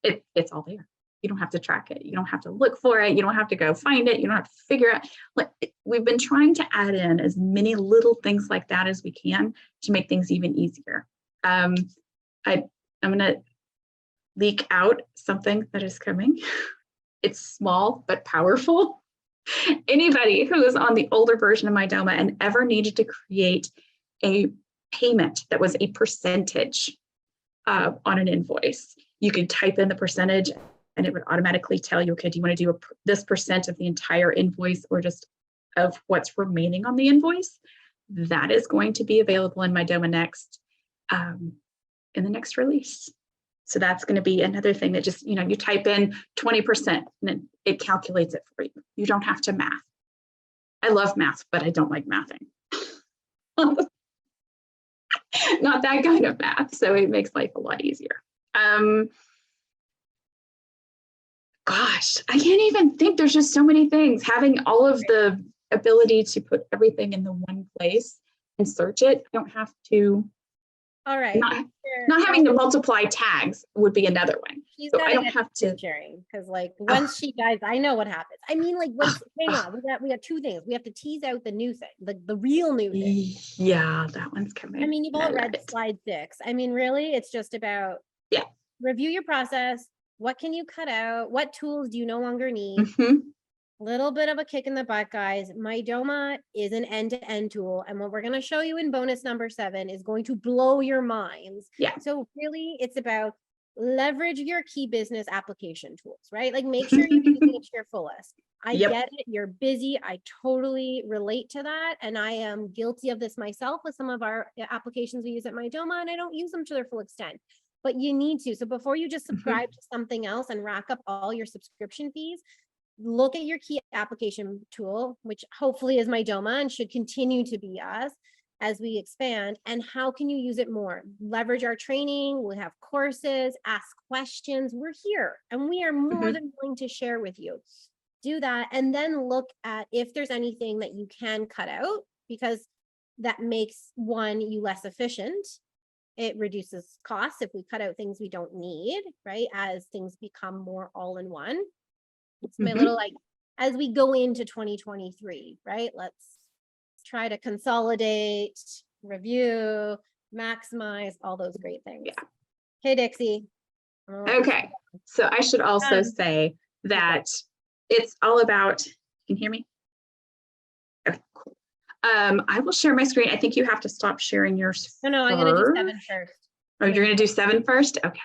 it's all there. You don't have to track it. You don't have to look for it. You don't have to go find it. You don't have to figure out. We've been trying to add in as many little things like that as we can to make things even easier. I'm going to leak out something that is coming. It's small but powerful. Anybody who is on the older version of Mydoma and ever needed to create a payment that was a percentage on an invoice, you could type in the percentage and it would automatically tell you, okay, do you want to do this percent of the entire invoice or just of what's remaining on the invoice? That is going to be available in Mydoma Next in the next release. So that's going to be another thing that just, you type in 20% and it calculates it for you. You don't have to math. I love math, but I don't like mathing. Not that kind of math. So it makes life a lot easier. Gosh, I can't even think. There's just so many things. Having all of the ability to put everything in the one place and search it. I don't have to. All right. Not having to multiply tags would be another one. So I don't have to sharing because once she dies, I know what happens. I mean, once hang on, we got two things. We have to tease out the new thing, the real new thing. Yeah, that one's coming. I mean, you've all read slide 6. I mean, really, it's just about review your process. What can you cut out? What tools do you no longer need? Little bit of a kick in the butt, guys. Mydoma is an end-to-end tool. And what we're going to show you in bonus number 7 is going to blow your minds. Yeah. So really, it's about leverage your key business application tools, right? Make sure you're using it to your fullest. I get it. You're busy. I totally relate to that. And I am guilty of this myself with some of our applications we use at Mydoma, and I don't use them to their full extent. But you need to. So before you just subscribe to something else and rack up all your subscription fees, look at your key application tool, which hopefully is Mydoma and should continue to be us as we expand. And how can you use it more? Leverage our training. We'll have courses, ask questions. We're here and we are more than willing to share with you. Do that. And then look at if there's anything that you can cut out, because that makes you less efficient. It reduces costs if we cut out things we don't need, right? As things become more all in one. It's my little as we go into 2023, right? Let's try to consolidate, review, maximize all those great things. Yeah. Okay, Dixie. Okay. So I should also say that it's all about, you can hear me? Okay, cool. I will share my screen. I think you have to stop sharing yours. No, I'm going to do 7 first. Oh, you're going to do 7 first? Okay.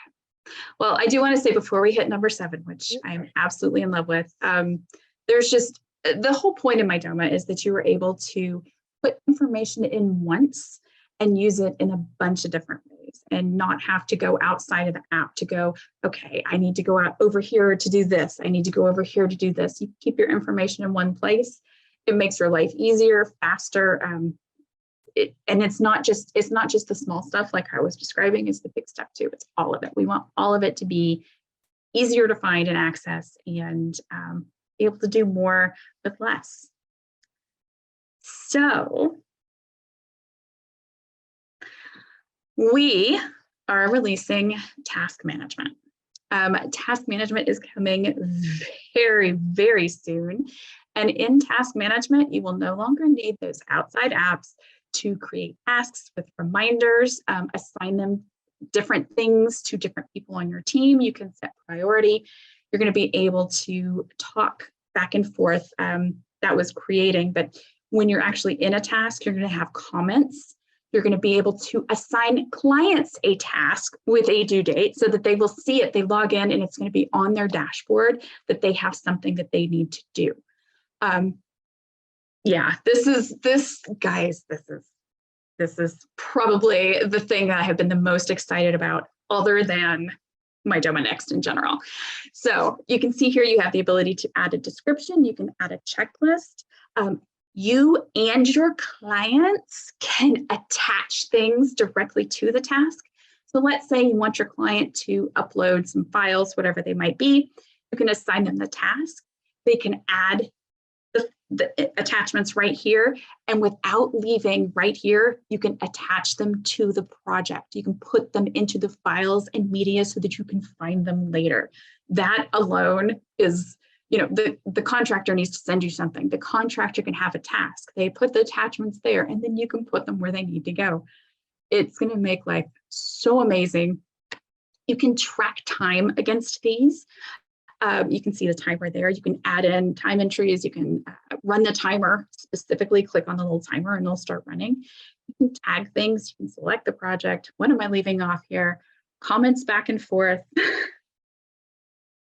Well, I do want to say before we hit number 7, which I'm absolutely in love with, there's just the whole point of Mydoma is that you were able to put information in once and use it in a bunch of different ways and not have to go outside of the app to go, okay, I need to go out over here to do this. I need to go over here to do this. You keep your information in one place. It makes your life easier, faster. And it's not just the small stuff like I was describing, it's the big stuff too. It's all of it. We want all of it to be easier to find and access and be able to do more with less. So we are releasing task management. Task management is coming very, very soon. And in task management, you will no longer need those outside apps to create tasks with reminders, assign them different things to different people on your team. You can set priority. You're going to be able to talk back and forth. That was creating, but when you're actually in a task, you're going to have comments. You're going to be able to assign clients a task with a due date so that they will see it. They log in and it's going to be on their dashboard that they have something that they need to do. Yeah, this is probably the thing that I have been the most excited about, other than Mydoma Next in general. So you can see here you have the ability to add a description. You can add a checklist. You and your clients can attach things directly to the task. So let's say you want your client to upload some files, whatever they might be. You can assign them the task. They can add the attachments right here, and without leaving right here, you can attach them to the project. You can put them into the files and media so that you can find them later. That alone is, the contractor needs to send you something. The contractor can have a task. They put the attachments there, and then you can put them where they need to go. It's going to make life so amazing. You can track time against these. You can see the timer there. You can add in time entries. You can run the timer, specifically click on the little timer and it'll start running. You can tag things. You can select the project. What am I leaving off here? Comments back and forth.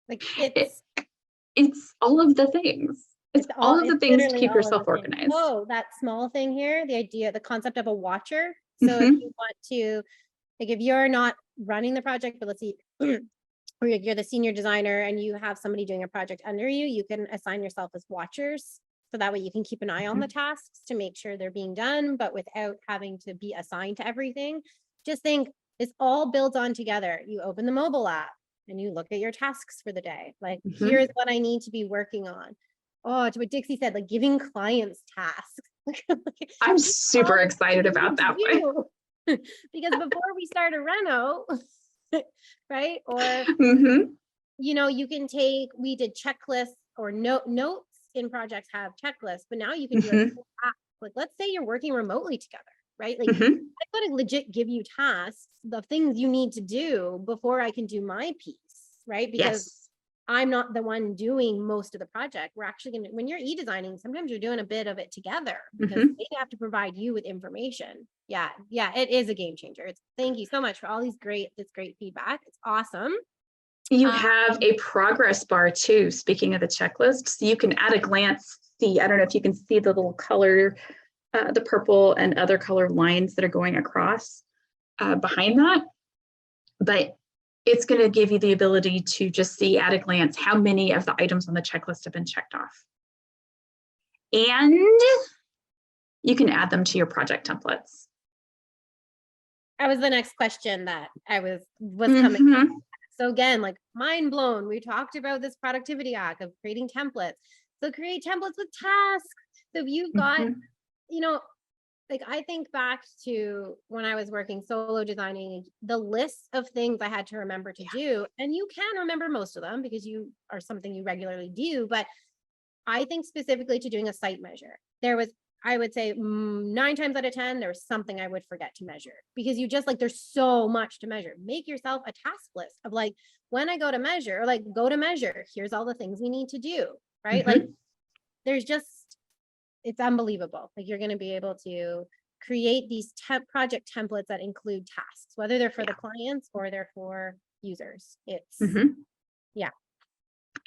Like it's all of the things. It's all of the things to keep yourself organized. Oh, that small thing here, the concept of a watcher. So if you want to, like, if you're not running the project, but let's see, or you're the senior designer and you have somebody doing a project under you, you can assign yourself as watchers. So that way you can keep an eye on the tasks to make sure they're being done, but without having to be assigned to everything. Just think, this all builds on together. You open the mobile app and you look at your tasks for the day. Like, here's what I need to be working on. Oh, to what Dixie said, like giving clients tasks. I'm super excited about that one. Because before we start a reno, right? Or, you can we did checklists or notes in projects have checklists, but now you can do it. Like, let's say you're working remotely together, right? Like, I've got to legit give you tasks, the things you need to do before I can do my piece, right? Because I'm not the one doing most of the project. We're actually going to, when you're e-designing, sometimes you're doing a bit of it together because they have to provide you with information. Yeah, it is a game changer. Thank you so much for all this great feedback. It's awesome. You have a progress bar too. Speaking of the checklist, so you can at a glance see, I don't know if you can see the little color, the purple and other color lines that are going across behind that, but it's going to give you the ability to just see at a glance how many of the items on the checklist have been checked off. And you can add them to your project templates. That was the next question that I was coming. So again, like, mind blown. We talked about this productivity hack of creating templates. So create templates with tasks. So if you've got, like, I think back to when I was working solo designing, the list of things I had to remember to do, and you can remember most of them because you are something you regularly do. But I think specifically to doing a site measure, I would say 9 times out of 10, there was something I would forget to measure because there's so much to measure. Make yourself a task list of, like, when I go to measure, or like, go to measure, here's all the things we need to do, right? Like, there's it's unbelievable. Like, you're going to be able to create these project templates that include tasks, whether they're for the clients or they're for users. It's, it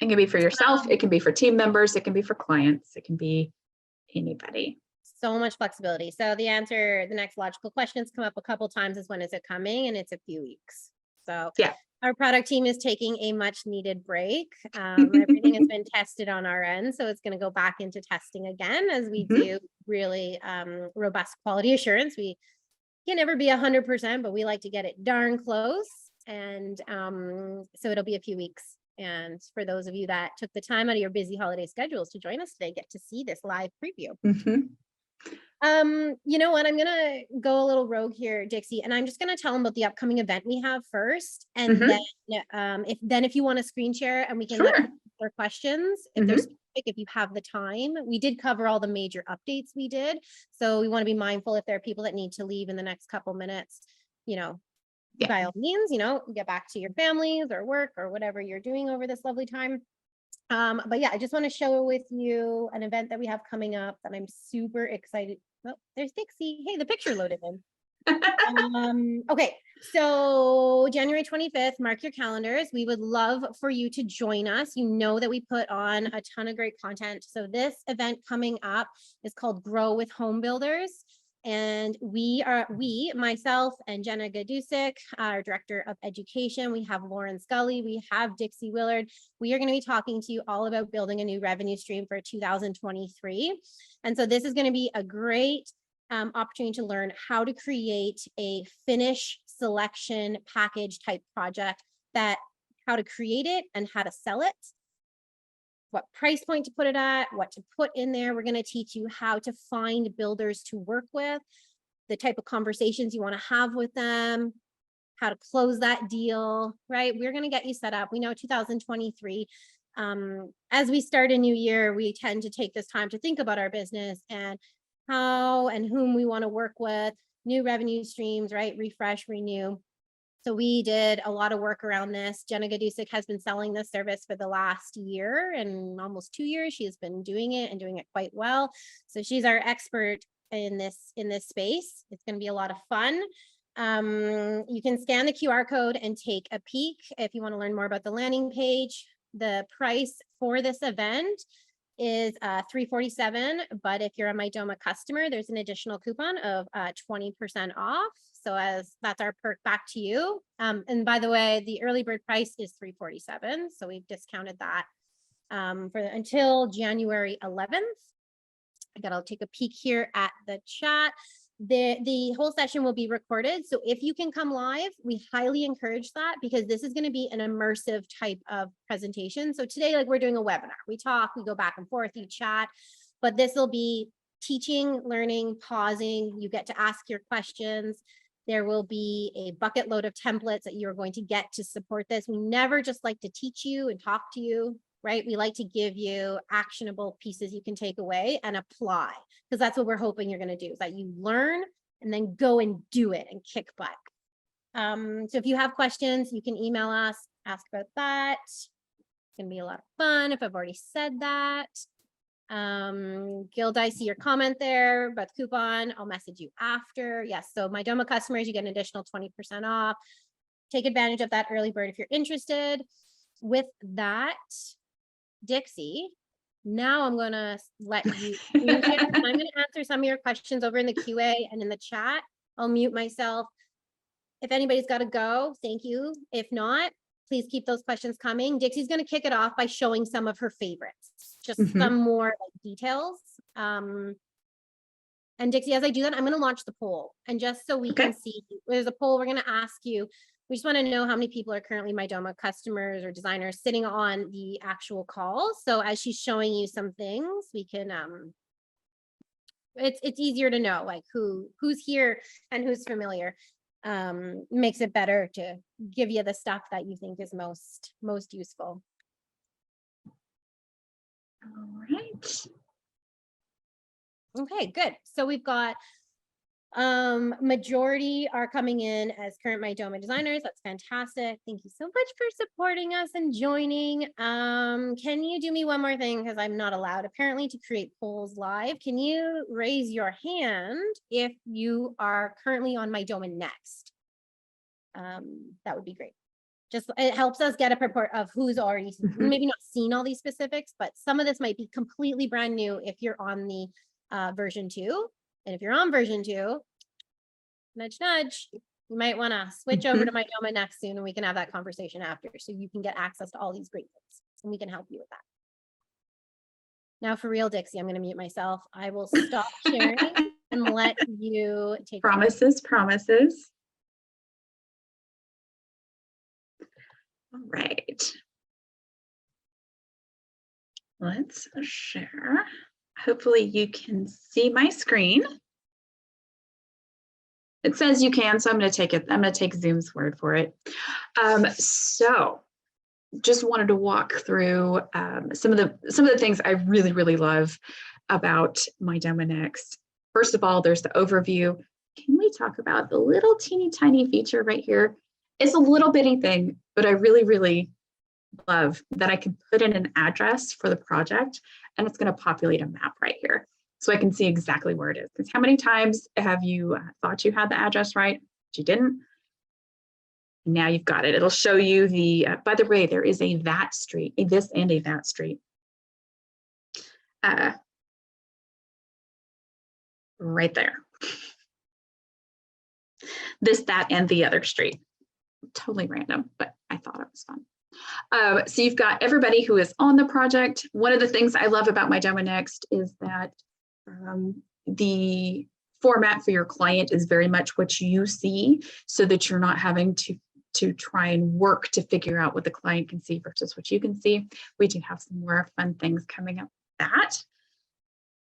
can be for yourself. It can be for team members. It can be for clients. It can be anybody. So much flexibility. So the next logical questions come up a couple times is, when is it coming? And it's a few weeks. So our product team is taking a much needed break. Everything has been tested on our end. So it's going to go back into testing again as we do really robust quality assurance. We can never be 100%, but we like to get it darn close. And so it'll be a few weeks. And for those of you that took the time out of your busy holiday schedules to join us today, get to see this live preview. You know what? I'm gonna go a little rogue here, Dixie, and I'm just gonna tell them about the upcoming event we have first, and Mhm. if you want to screen share and we can let Sure. people ask their questions if they're Mhm. specific, if you have the time. We did cover all the major updates we did, so we want to be mindful if there are people that need to leave in the next couple minutes. You know, Yeah. by all means, get back to your families or work or whatever you're doing over this lovely time. But yeah, I just want to show with you an event that we have coming up that I'm super excited. Oh, there's Dixie. Hey, the picture loaded in. Okay, so January 25th, mark your calendars. We would love for you to join us. You know that we put on a ton of great content. So this event coming up is called Grow with Home Builders. And myself and Jenna Gadusik, our Director of Education, we have Lauren Scully, we have Dixie Willard. We are going to be talking to you all about building a new revenue stream for 2023. And so this is going to be a great opportunity to learn how to create a finish selection package type project, how to create it and how to sell it, what price point to put it at, what to put in there. We're going to teach you how to find builders to work with, the type of conversations you want to have with them, how to close that deal, right? We're going to get you set up. We know 2023, as we start a new year, we tend to take this time to think about our business and how and whom we want to work with, new revenue streams, right? Refresh, renew. So we did a lot of work around this. Jenna Gadusik has been selling this service for the last year and almost 2 years. She has been doing it and doing it quite well. So she's our expert in this space. It's going to be a lot of fun. You can scan the QR code and take a peek if you want to learn more about the landing page. The price for this event is $347, but if you're a Mydoma customer, there's an additional coupon of 20% off. So that's our perk back to you. And by the way, the early bird price is $347, so we've discounted that until January 11th. I gotta take a peek here at the chat. The whole session will be recorded. So if you can come live, we highly encourage that because this is going to be an immersive type of presentation. So today, like we're doing a webinar, we talk, we go back and forth, you chat, but this will be teaching, learning, pausing. You get to ask your questions. There will be a bucket load of templates that you're going to get to support this. We never just like to teach you and talk to you, right? We like to give you actionable pieces you can take away and apply, because that's what we're hoping you're going to do, is that you learn and then go and do it and kick butt. So if you have questions, you can email us, ask about that. It's going to be a lot of fun if I've already said that. Gilda, I see your comment there about the coupon. I'll message you after. Yes, so Mydoma customers, you get an additional 20% off. Take advantage of that early bird if you're interested. With that, Dixie, now I'm going to let you screen share. I'm going to answer some of your questions over in the QA and in the chat. I'll mute myself. If anybody's got to go, thank you. If not, please keep those questions coming. Dixie's going to kick it off by showing some of her favorites, just some more details. And Dixie, as I do that, I'm going to launch the poll. And just so we can see, there's a poll we're going to ask you. We just want to know how many people are currently Mydoma customers or designers sitting on the actual call. So as she's showing you some things, we can, it's easier to know like who's here and who's familiar. Makes it better to give you the stuff that you think is most useful. All right. Okay, good. So we've got majority are coming in as current Mydoma designers. That's fantastic. Thank you so much for supporting us and joining. Can you do me one more thing, because I'm not allowed apparently to create polls live? Can you raise your hand if you are currently on Mydoma Next? That would be great. Just it helps us get a report of who's already maybe not seen all these specifics, but some of this might be completely brand new if you're on the version 2. And if you're on version 2, nudge, nudge, you might want to switch over to Mydoma Next soon, and we can have that conversation after, so you can get access to all these great things, and we can help you with that. Now, for real, Dixie, I'm going to mute myself. I will stop sharing and let you take promises. All right. Let's share. hopefully you can see my screen. It says you can, so I'm going to take Zoom's word for it. So just wanted to walk through some of the things I really, really love about Mydoma Next. First of all, there's the overview. Can we talk about the little teeny tiny feature right here? It's a little bitty thing, but I really, really love that I can put in an address for the project and it's going to populate a map right here. So I can see exactly where it is. Because how many times have you thought you had the address right, but you didn't? Now you've got it. It'll show you the, by the way, there is a that street, a this and a that street. Right there. This, that, and the other street. Totally random, but I thought it was fun. So you've got everybody who is on the project. One of the things I love about Mydoma Next is that the format for your client is very much what you see, so that you're not having to try and work to figure out what the client can see versus what you can see. We do have some more fun things coming up with that.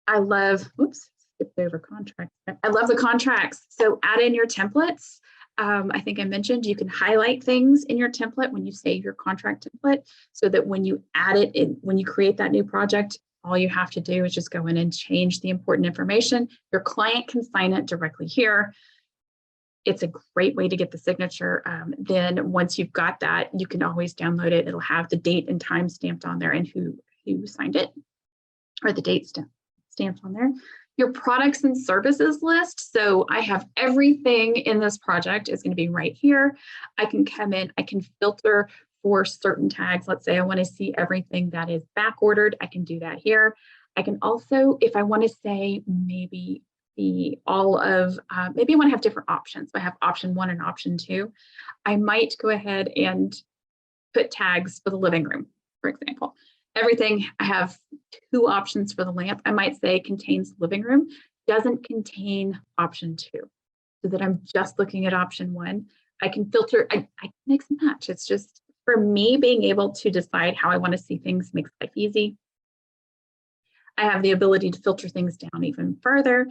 I love, oops, skipped over contracts. I love the contracts. So add in your templates. I think I mentioned you can highlight things in your template when you save your contract template, so that when you add it in, when you create that new project, all you have to do is just go in and change the important information. Your client can sign it directly here. It's a great way to get the signature. Then once you've got that, you can always download it. It'll have the date and time stamped on there and who signed it, or the date stamped on there. Your products and services list. So I have everything in this project is going to be right here. I can come in, I can filter for certain tags. Let's say I want to see everything that is back ordered. I can do that here. I can also, if I want to say maybe maybe I want to have different options. So I have option 1 and option 2. I might go ahead and put tags for the living room, for example. Everything, I have 2 options for the lamp. I might say contains living room, doesn't contain option 2, so that I'm just looking at option 1. I can filter, I can mix and match. It's just, for me, being able to decide how I want to see things makes life easy. I have the ability to filter things down even further.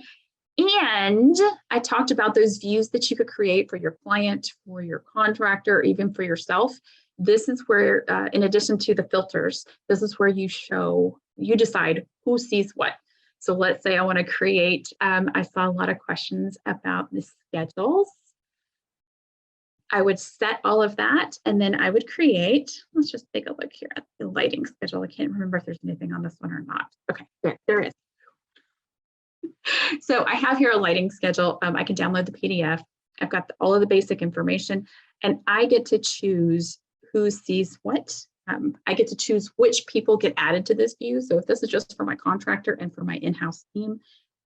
And I talked about those views that you could create for your client, for your contractor, or even for yourself. This is where, in addition to the filters, this is where you decide who sees what. So let's say I want to create, I saw a lot of questions about the schedules. I would set all of that, and then I would create, let's just take a look here at the lighting schedule. I can't remember if there's anything on this one or not. Okay, there is. So I have here a lighting schedule. I can download the PDF. I've got all of the basic information, and I get to choose who sees what. I get to choose which people get added to this view. So if this is just for my contractor and for my in-house team,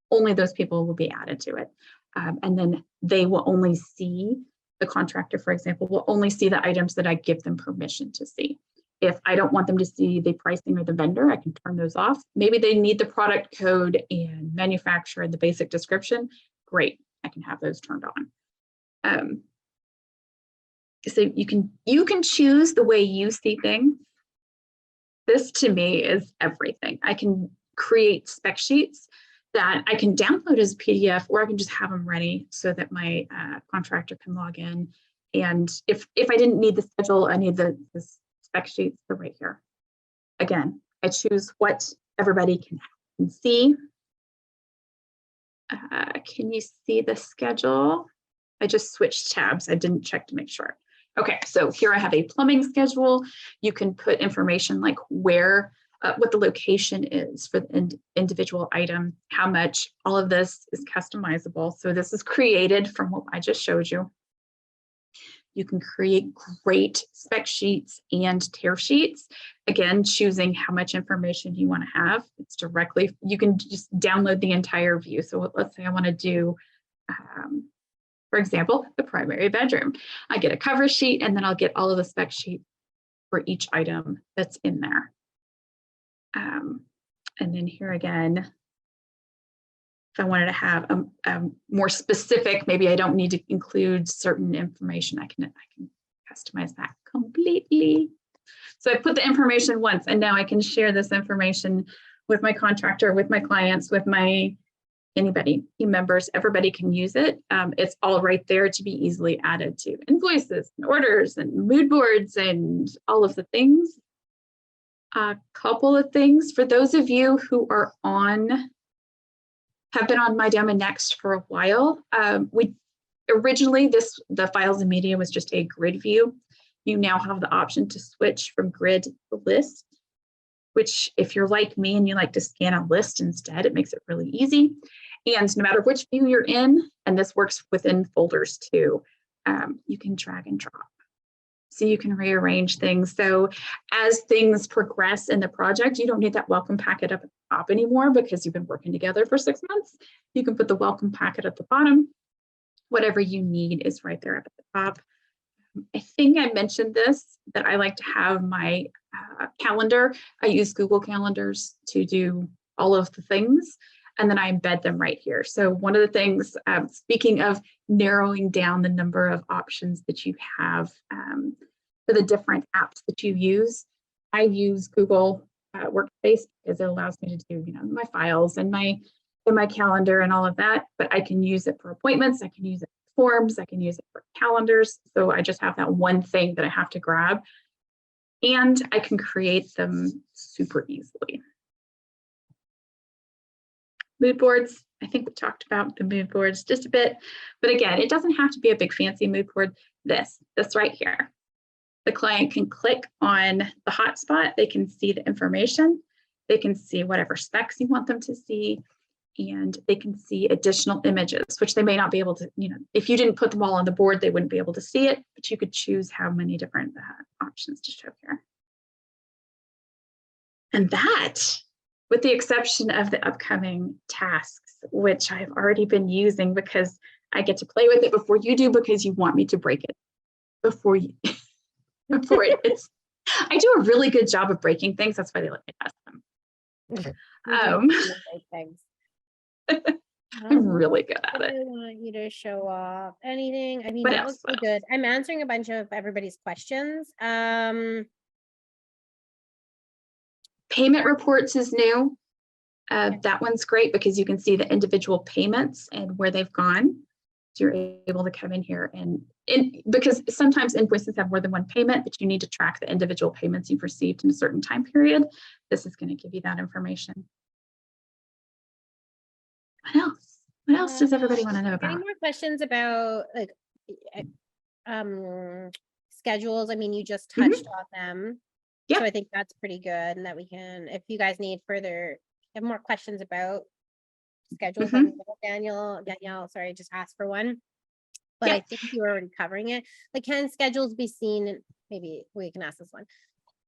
only those people will be added to it. And then they will only see, the contractor, for example, will only see the items that I give them permission to see. If I don't want them to see the pricing or the vendor, I can turn those off. Maybe they need the product code and manufacturer and the basic description. Great, I can have those turned on. So you can choose the way you see things. This to me is everything. I can create spec sheets that I can download as a PDF, or I can just have them ready so that my contractor can log in. And if I didn't need the schedule, I need the spec sheets, they're right here. Again, I choose what everybody can see. Can you see the schedule? I just switched tabs. I didn't check to make sure. Okay, so here I have a plumbing schedule. You can put information like where, what the location is for the individual item, how much. All of this is customizable. So this is created from what I just showed you. You can create great spec sheets and tear sheets. Again, choosing how much information you want to have. It's directly, you can just download the entire view. So let's say I want to do, for example, the primary bedroom. I get a cover sheet, and then I'll get all of the spec sheets for each item that's in there. And then here again, if I wanted to have a more specific, maybe I don't need to include certain information, I can customize that completely. So I put the information once, and now I can share this information with my contractor, with my clients, with my anybody, team members, everybody can use it. It's all right there to be easily added to invoices and orders and mood boards and all of the things. A couple of things for those of you who are have been on Mydoma Next for a while. We originally, the files and media was just a grid view. You now have the option to switch from grid to list, which if you're like me and you like to scan a list instead, it makes it really easy. And no matter which view you're in, and this works within folders too, you can drag and drop. So you can rearrange things. So as things progress in the project, you don't need that welcome packet up at the top anymore because you've been working together for 6 months. You can put the welcome packet at the bottom. Whatever you need is right there up at the top. I think I mentioned this, that I like to have my calendar. I use Google Calendars to do all of the things, and then I embed them right here. So one of the things, speaking of narrowing down the number of options that you have for the different apps that you use, I use Google Workspace because it allows me to do, my files and my calendar and all of that, but I can use it for appointments. I can use it for forms. I can use it for calendars. So I just have that one thing that I have to grab, and I can create them super easily. Mood boards, I think we talked about the mood boards just a bit, but again, it doesn't have to be a big fancy mood board. This right here. The client can click on the hotspot. They can see the information. They can see whatever specs you want them to see, and they can see additional images, which they may not be able to, if you didn't put them all on the board, they wouldn't be able to see it, but you could choose how many different options to show here. And that, with the exception of the upcoming tasks, which I've already been using because I get to play with it before you do, because you want me to break it before you, I do a really good job of breaking things. That's why they let me test them. I'm really good at it. I want you to show off anything. I mean, What that else? looks so good. I'm answering a bunch of everybody's questions. Payment reports is new. That one's great because you can see the individual payments and where they've gone. So you're able to come in here and because sometimes invoices have more than one payment, but you need to track the individual payments you've received in a certain time period. This is going to give you that information. What else? What else does everybody want to know about? Any more questions about like schedules? I mean, you just touched on them. Yep. So I think that's pretty good, and that we can, if you guys need have more questions about schedules, Danielle, sorry, just asked for one. But I think you were already covering it. Like, can schedules be seen? Maybe we can ask this one.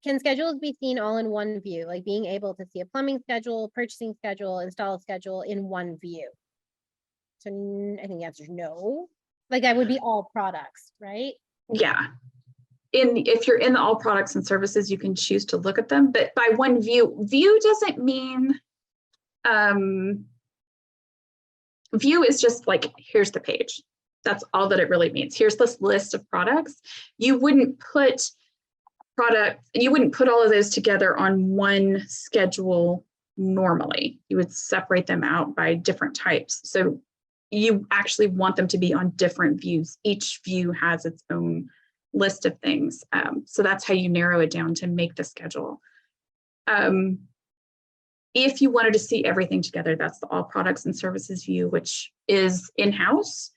Can schedules be seen all in one view? Like being able to see a plumbing schedule, purchasing schedule, install schedule in one view? So I think the answer is no. Like that would be all products, right? Yeah. If you're in the all products and services, you can choose to look at them, but by one view doesn't mean, view is just like, here's the page. That's all that it really means. Here's this list of products. You wouldn't put all of those together on one schedule normally. You would separate them out by different types. So you actually want them to be on different views. Each view has its own list of things. So that's how you narrow it down to make the schedule. If you wanted to see everything together, that's the all products and services view, which is in-house.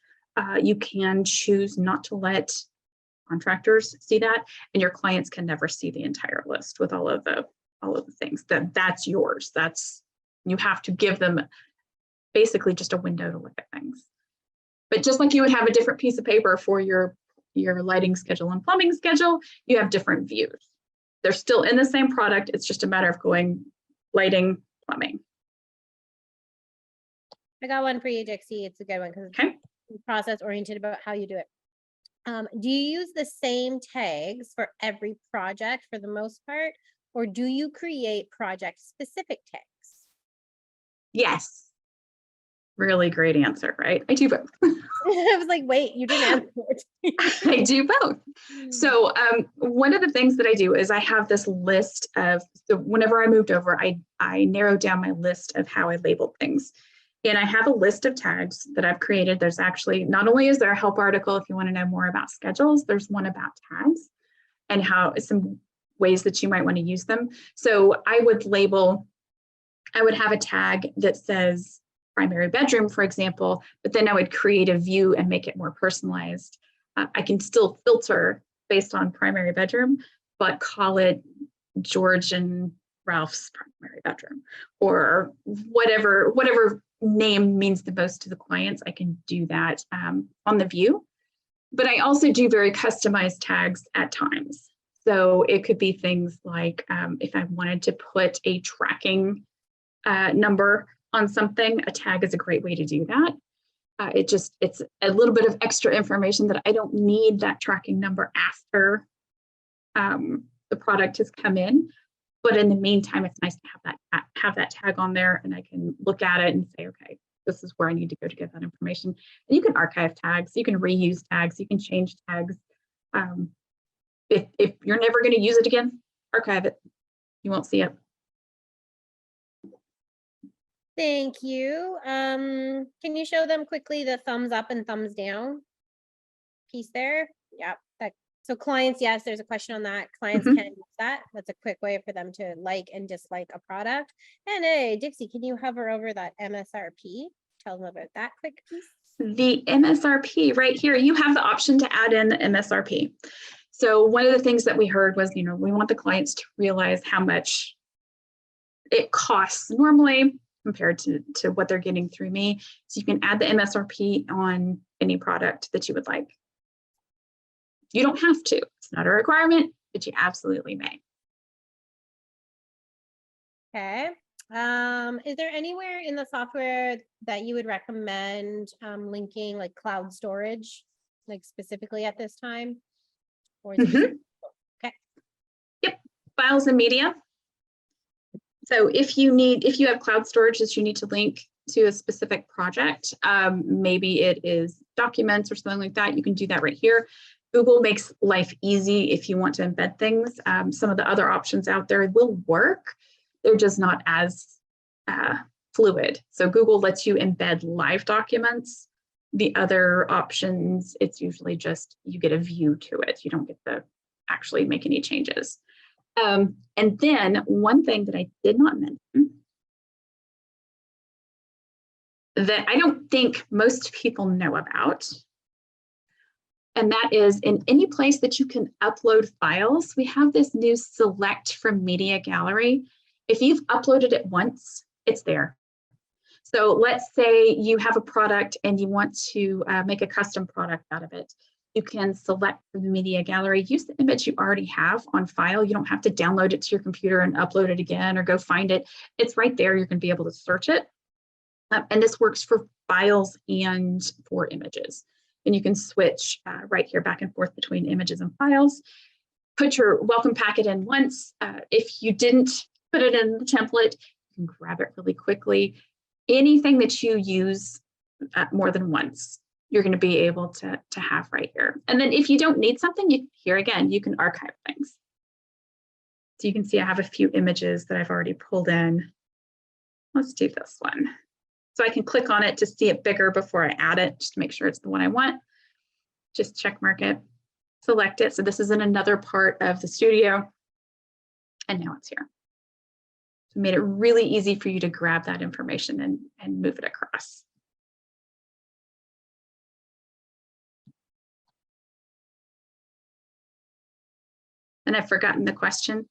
You can choose not to let contractors see that, and your clients can never see the entire list with all of the things. That's yours. You have to give them basically just a window to look at things. But just like you would have a different piece of paper for your lighting schedule and plumbing schedule, you have different views. They're still in the same product. It's just a matter of going lighting, plumbing. I got one for you, Dixie. It's a good one because it's process oriented about how you do it. Do you use the same tags for every project for the most part, or do you create project specific tags? Yes. Really great answer, right? I do both. I was like, wait, you didn't answer it. I do both. So one of the things that I do is I have this list of, so whenever I moved over, I narrowed down my list of how I labeled things. And I have a list of tags that I've created. There's actually, not only is there a help article if you want to know more about schedules, there's one about tags and how some ways that you might want to use them. So I would have a tag that says primary bedroom, for example, but then I would create a view and make it more personalized. I can still filter based on primary bedroom, but call it George and Ralph's primary bedroom, or whatever name means the most to the clients. I can do that on the view, but I also do very customized tags at times. So it could be things like if I wanted to put a tracking number on something, a tag is a great way to do that. It's a little bit of extra information that I don't need that tracking number after the product has come in. But in the meantime, it's nice to have that tag on there, and I can look at it and say, okay, this is where I need to go to get that information. And you can archive tags, you can reuse tags, you can change tags. If you're never going to use it again, archive it. You won't see it. Thank you. Can you show them quickly the thumbs up and thumbs down piece there? Yep. So clients, yes, there's a question on that. Clients can use that. That's a quick way for them to like and dislike a product. And hey, Dixie, can you hover over that MSRP? Tell them about that quick piece. The MSRP right here, you have the option to add in the MSRP. So one of the things that we heard was, we want the clients to realize how much it costs normally compared to what they're getting through me. So you can add the MSRP on any product that you would like. You don't have to. It's not a requirement, but you absolutely may. Okay. Is there anywhere in the software that you would recommend linking like cloud storage, like specifically at this time? Or is it okay? Yep, files and media. So if you have cloud storage that you need to link to a specific project, maybe it is documents or something like that, you can do that right here. Google makes life easy if you want to embed things. Some of the other options out there will work. They're just not as fluid. So Google lets you embed live documents. The other options, it's usually just you get a view to it. You don't get to actually make any changes. And then one thing that I did not mention that I don't think most people know about, and that is in any place that you can upload files, we have this new select from media gallery. If you've uploaded it once, it's there. So let's say you have a product and you want to make a custom product out of it. You can select from the media gallery, use the image you already have on file. You don't have to download it to your computer and upload it again or go find it. It's right there. You're going to be able to search it. And this works for files and for images. And you can switch right here back and forth between images and files. Put your welcome packet in once. If you didn't put it in the template, you can grab it really quickly. Anything that you use more than once, you're going to be able to have right here. And then if you don't need something, here again, you can archive things. So you can see I have a few images that I've already pulled in. Let's do this one. So I can click on it to see it bigger before I add it, just to make sure it's the one I want. Just check mark it, select it. So this is in another part of the studio. And now it's here. So it made it really easy for you to grab that information and move it across. And I've forgotten the question.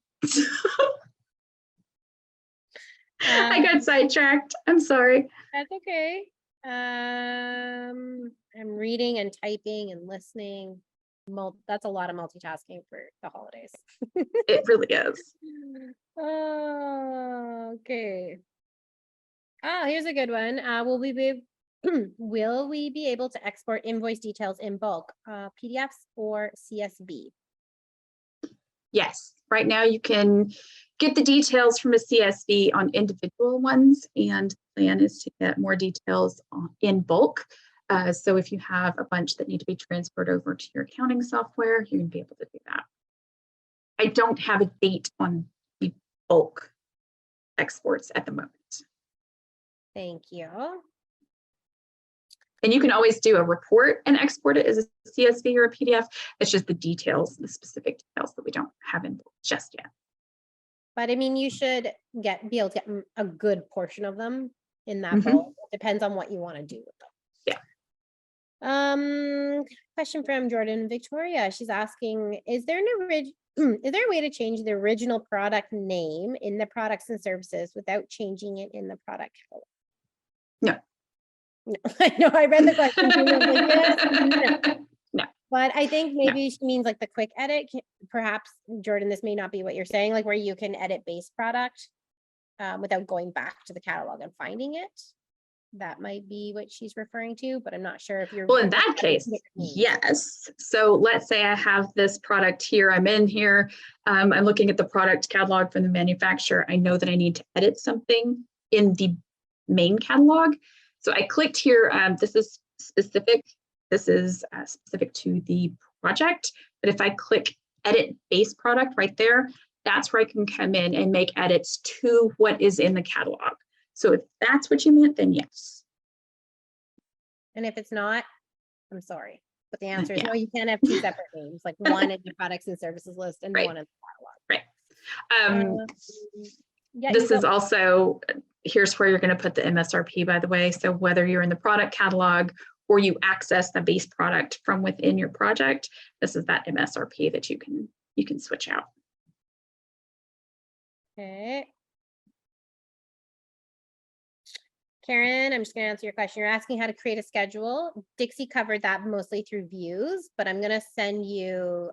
I got sidetracked. I'm sorry. That's okay. I'm reading and typing and listening. That's a lot of multitasking for the holidays. It really is. Okay. Oh, here's a good one. Will we be able to export invoice details in bulk, PDFs or CSV? Yes. Right now you can get the details from a CSV on individual ones, and the plan is to get more details in bulk. So if you have a bunch that need to be transferred over to your accounting software, you're going to be able to do that. I don't have a date on the bulk exports at the moment. Thank you. And you can always do a report and export it as a CSV or a PDF. It's just the details, the specific details that we don't have in bulk just yet. But I mean, you should be able to get a good portion of them in that bulk. It depends on what you want to do with them. Yeah. Question from Jordan Victoria. She's asking, is there a way to change the original product name in the products and services without changing it in the product catalog? No. No, I know, I read the question. Too, and I was like, yes, no. But I think maybe she means like the quick edit. Perhaps, Jordan, this may not be what you're saying, like where you can edit base product without going back to the catalog and finding it. That might be what she's referring to, but I'm not sure if you're. Well, in that case, yes. So let's say I have this product here. I'm in here. I'm looking at the product catalog from the manufacturer. I know that I need to edit something in the main catalog. So I clicked here. This is specific. This is specific to the project. But if I click edit base product right there, that's where I can come in and make edits to what is in the catalog. So if that's what you meant, then yes. And if it's not, I'm sorry. But the answer is no, you can't have two separate names, like one in the products and services list and one in the catalog. Right. Yeah, this is also, here's where you're going to put the MSRP, by the way. So whether you're in the product catalog or you access the base product from within your project, this is that MSRP that you can switch out. Okay. Karen, I'm just going to answer your question. You're asking how to create a schedule. Dixie covered that mostly through views, but I'm going to send you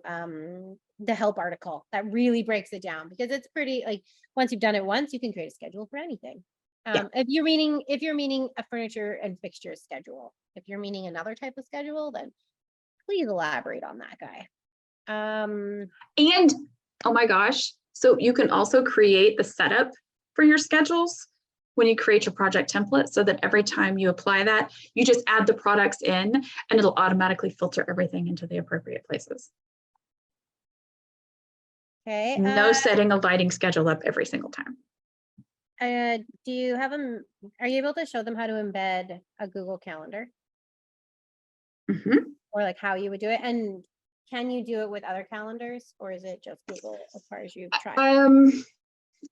the help article that really breaks it down, because it's pretty, like, once you've done it once, you can create a schedule for anything. If you're meaning a furniture and fixtures schedule, if you're meaning another type of schedule, then please elaborate on that guy. And oh my gosh, so you can also create the setup for your schedules when you create your project template, so that every time you apply that, you just add the products in and it'll automatically filter everything into the appropriate places. Okay. No setting a lighting schedule up every single time. Do you have them? Are you able to show them how to embed a Google Calendar? Or like how you would do it? And can you do it with other calendars, or is it just Google as far as you've tried?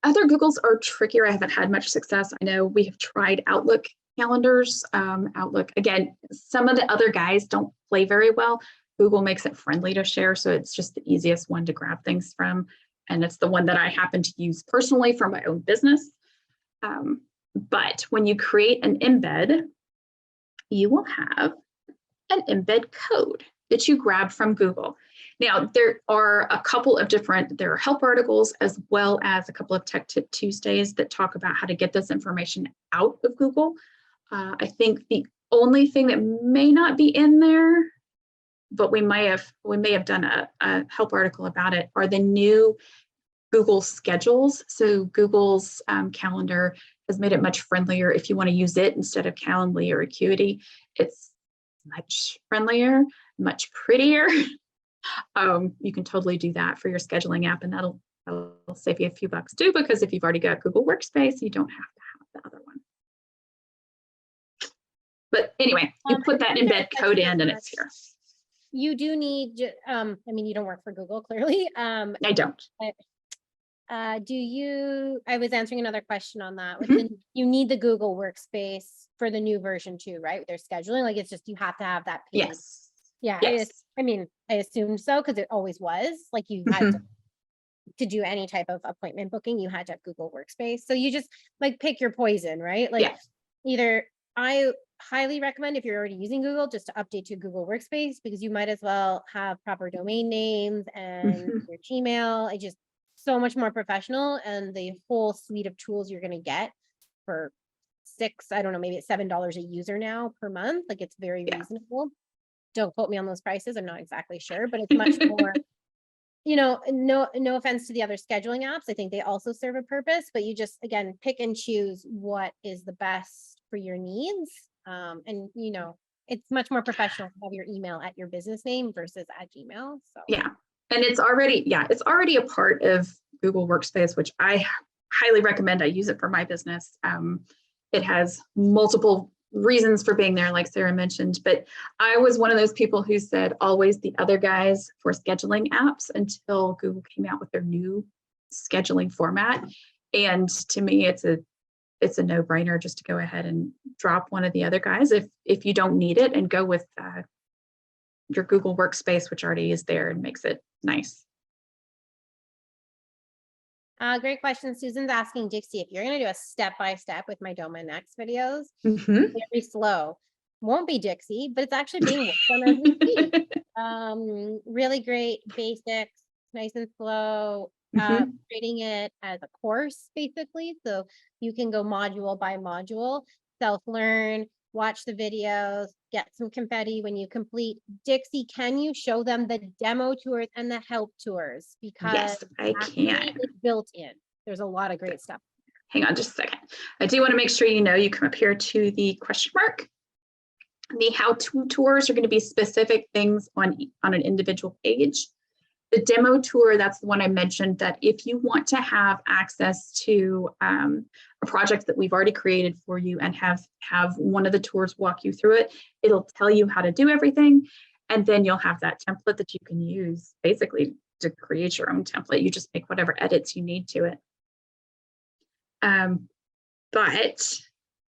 Other Googles are trickier. I haven't had much success. I know we have tried Outlook calendars. Outlook, again, some of the other guys don't play very well. Google makes it friendly to share, so it's just the easiest one to grab things from. And it's the one that I happen to use personally for my own business. But when you create an embed, you will have an embed code that you grab from Google. Now, there are a couple of there are help articles as well as a couple of Tech Tip Tuesdays that talk about how to get this information out of Google. I think the only thing that may not be in there, but we may have done a help article about it, are the new Google schedules. So Google's calendar has made it much friendlier. If you want to use it instead of Calendly or Acuity, it's much friendlier, much prettier. You can totally do that for your scheduling app, and that'll save you a few bucks too, because if you've already got Google Workspace, you don't have to have the other one. But anyway, you put that embed code in and it's here. You do need, I mean, you don't work for Google, clearly. I don't. I was answering another question on that. You need the Google Workspace for the new version too, right? With their scheduling, like it's just, you have to have that paid. Yes. Yeah, yes. I mean, I assumed so, because it always was. Like you had to do any type of appointment booking, you had to have Google Workspace. So you just like pick your poison, right? Like either, I highly recommend, if you're already using Google, just to update to Google Workspace, because you might as well have proper domain names and your Gmail. It just so much more professional, and the whole suite of tools you're going to get for I don't know, maybe it's $7 a user now per month. Like it's very reasonable. Don't quote me on those prices. I'm not exactly sure, but it's much more, no offense to the other scheduling apps. I think they also serve a purpose, but you just, again, pick and choose what is the best for your needs. And, it's much more professional to have your email at your business name versus at Gmail. So Yeah. And it's already a part of Google Workspace, which I highly recommend. I use it for my business. It has multiple reasons for being there, like Sarah mentioned, but I was one of those people who said always the other guys for scheduling apps until Google came out with their new scheduling format. And to me, it's a no-brainer just to go ahead and drop one of the other guys if you don't need it, and go with your Google Workspace, which already is there and makes it nice. great question. Susan's asking Dixie, if you're going to do a step-by-step with Mydoma next videos, Mhm. very slow. Won't be Dixie, but it's actually being worked on as we speak. Really great basics, nice and slow. Mhm. Creating it as a course, basically, so you can go module by module, self-learn, watch the videos, get some confetti when you complete. Dixie, can you show them the demo tours and the help tours? Because Yes, I can. it's built in. There's a lot of great stuff. Hang on just a second. I do want to make sure you come up here to the question mark. The how-to tours are going to be specific things on an individual page. The demo tour, that's the one I mentioned, that if you want to have access to a project that we've already created for you and have one of the tours walk you through it, it'll tell you how to do everything. And then you'll have that template that you can use basically to create your own template. You just make whatever edits you need to it. But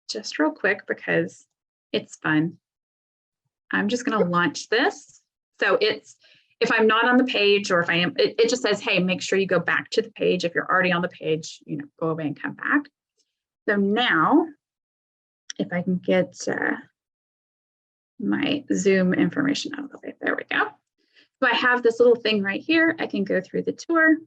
just real quick, because it's fun, I'm just going to launch this. So if I'm not on the page, or if I am, it just says, hey, make sure you go back to the page. If you're already on the page, go away and come back. So now, if I can get my Zoom information out of the way, there we go. So I have this little thing right here. I can go through the tour.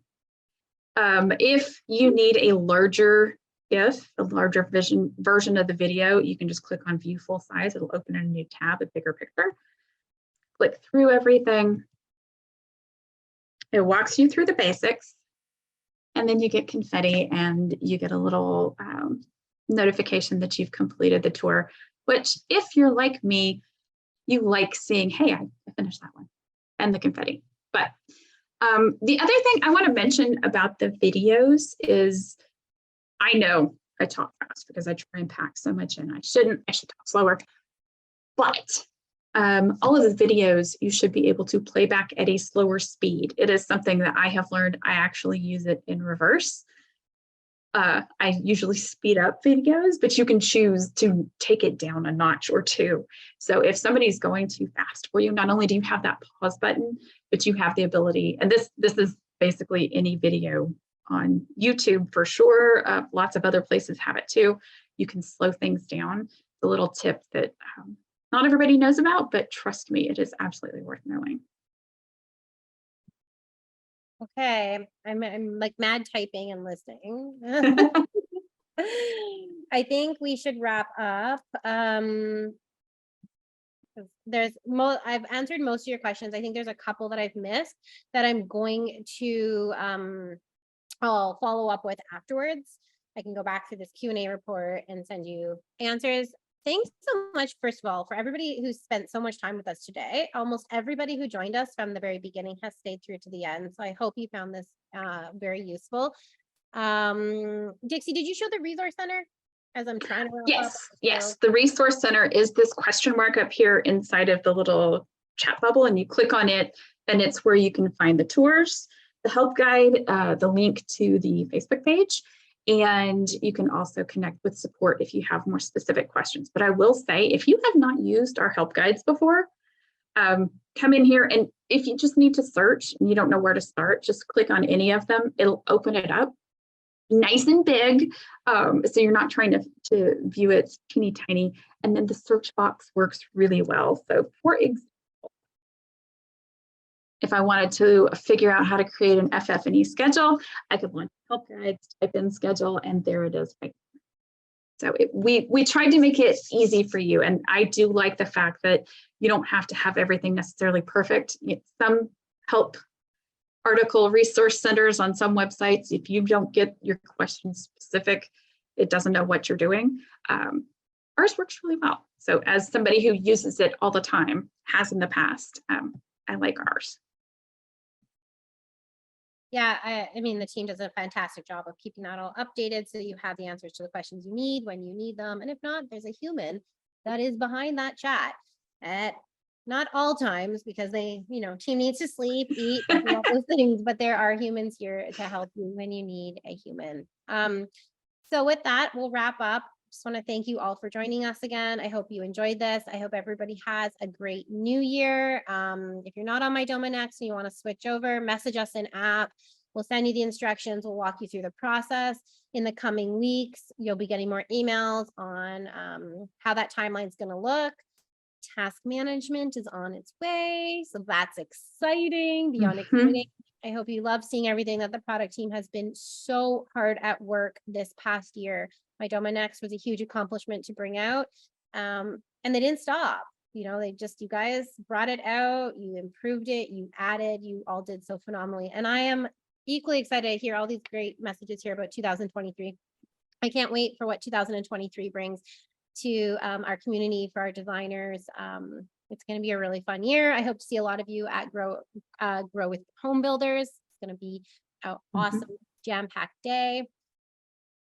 If you need a larger version of the video, you can just click on view full size. It'll open in a new tab, a bigger picture. Click through everything. It walks you through the basics, and then you get confetti and you get a little notification that you've completed the tour, which if you're like me, you like seeing, hey, I finished that one, and the confetti. But the other thing I want to mention about the videos is, I know I talk fast because I try and pack so much in. I should talk slower. But all of the videos, you should be able to play back at a slower speed. It is something that I have learned. I actually use it in reverse. I usually speed up videos, but you can choose to take it down a notch or two. So if somebody's going too fast for you, not only do you have that pause button, but you have the ability, and this is basically any video on YouTube for sure. Lots of other places have it too. You can slow things down. It's a little tip that not everybody knows about, but trust me, it is absolutely worth knowing. Okay, I'm like mad typing and listening. I think we should wrap up. I've answered most of your questions. I think there's a couple that I've missed that I'm going to I'll follow up with afterwards. I can go back to this Q&A report and send you answers. Thanks so much, first of all, for everybody who spent so much time with us today. Almost everybody who joined us from the very beginning has stayed through to the end. So I hope you found this very useful. Dixie, did you show the resource center as I'm trying to wrap up? Yes. The resource center is this question mark up here inside of the little chat bubble, and you click on it, and it's where you can find the tours, the help guide, the link to the Facebook page. And you can also connect with support if you have more specific questions. But I will say, if you have not used our help guides before, come in here, and if you just need to search and you don't know where to start, just click on any of them. It'll open it up nice and big. So you're not trying to view it teeny tiny. And then the search box works really well. So for example, if I wanted to figure out how to create an FF&E schedule, I could launch help guides, type in schedule, and there it is. So we tried to make it easy for you. And I do like the fact that you don't have to have everything necessarily perfect. Some help article resource centers on some websites, if you don't get your question specific, it doesn't know what you're doing. Ours works really well. So as somebody who uses it all the time, has in the past, I like ours. Yeah, I mean, the team does a fantastic job of keeping that all updated so you have the answers to the questions you need when you need them. And if not, there's a human that is behind that chat at not all times because they, team needs to sleep, eat, and do all those things, but there are humans here to help you when you need a human. So with that, we'll wrap up. Just want to thank you all for joining us again. I hope you enjoyed this. I hope everybody has a great new year. If you're not on Mydoma Next and you want to switch over, message us in app. We'll send you the instructions. We'll walk you through the process. In the coming weeks, you'll be getting more emails on how that timeline is going to look. Task management is on its way. So that's exciting, beyond exciting. I hope you love seeing everything that the product team has been so hard at work this past year. Mydoma Next was a huge accomplishment to bring out. And they didn't stop. You guys brought it out, you improved it, you added, you all did so phenomenally. And I am equally excited to hear all these great messages here about 2023. I can't wait for what 2023 brings to our community, for our designers. It's going to be a really fun year. I hope to see a lot of you at Grow with Home Builders. It's going to be an awesome jam-packed day.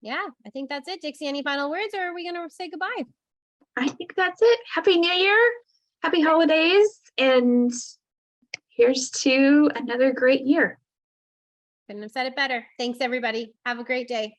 Yeah, I think that's it. Dixie, any final words, or are we going to say goodbye? I think that's it. Happy New Year. Happy holidays. And here's to another great year. Couldn't have said it better. Thanks, everybody. Have a great day.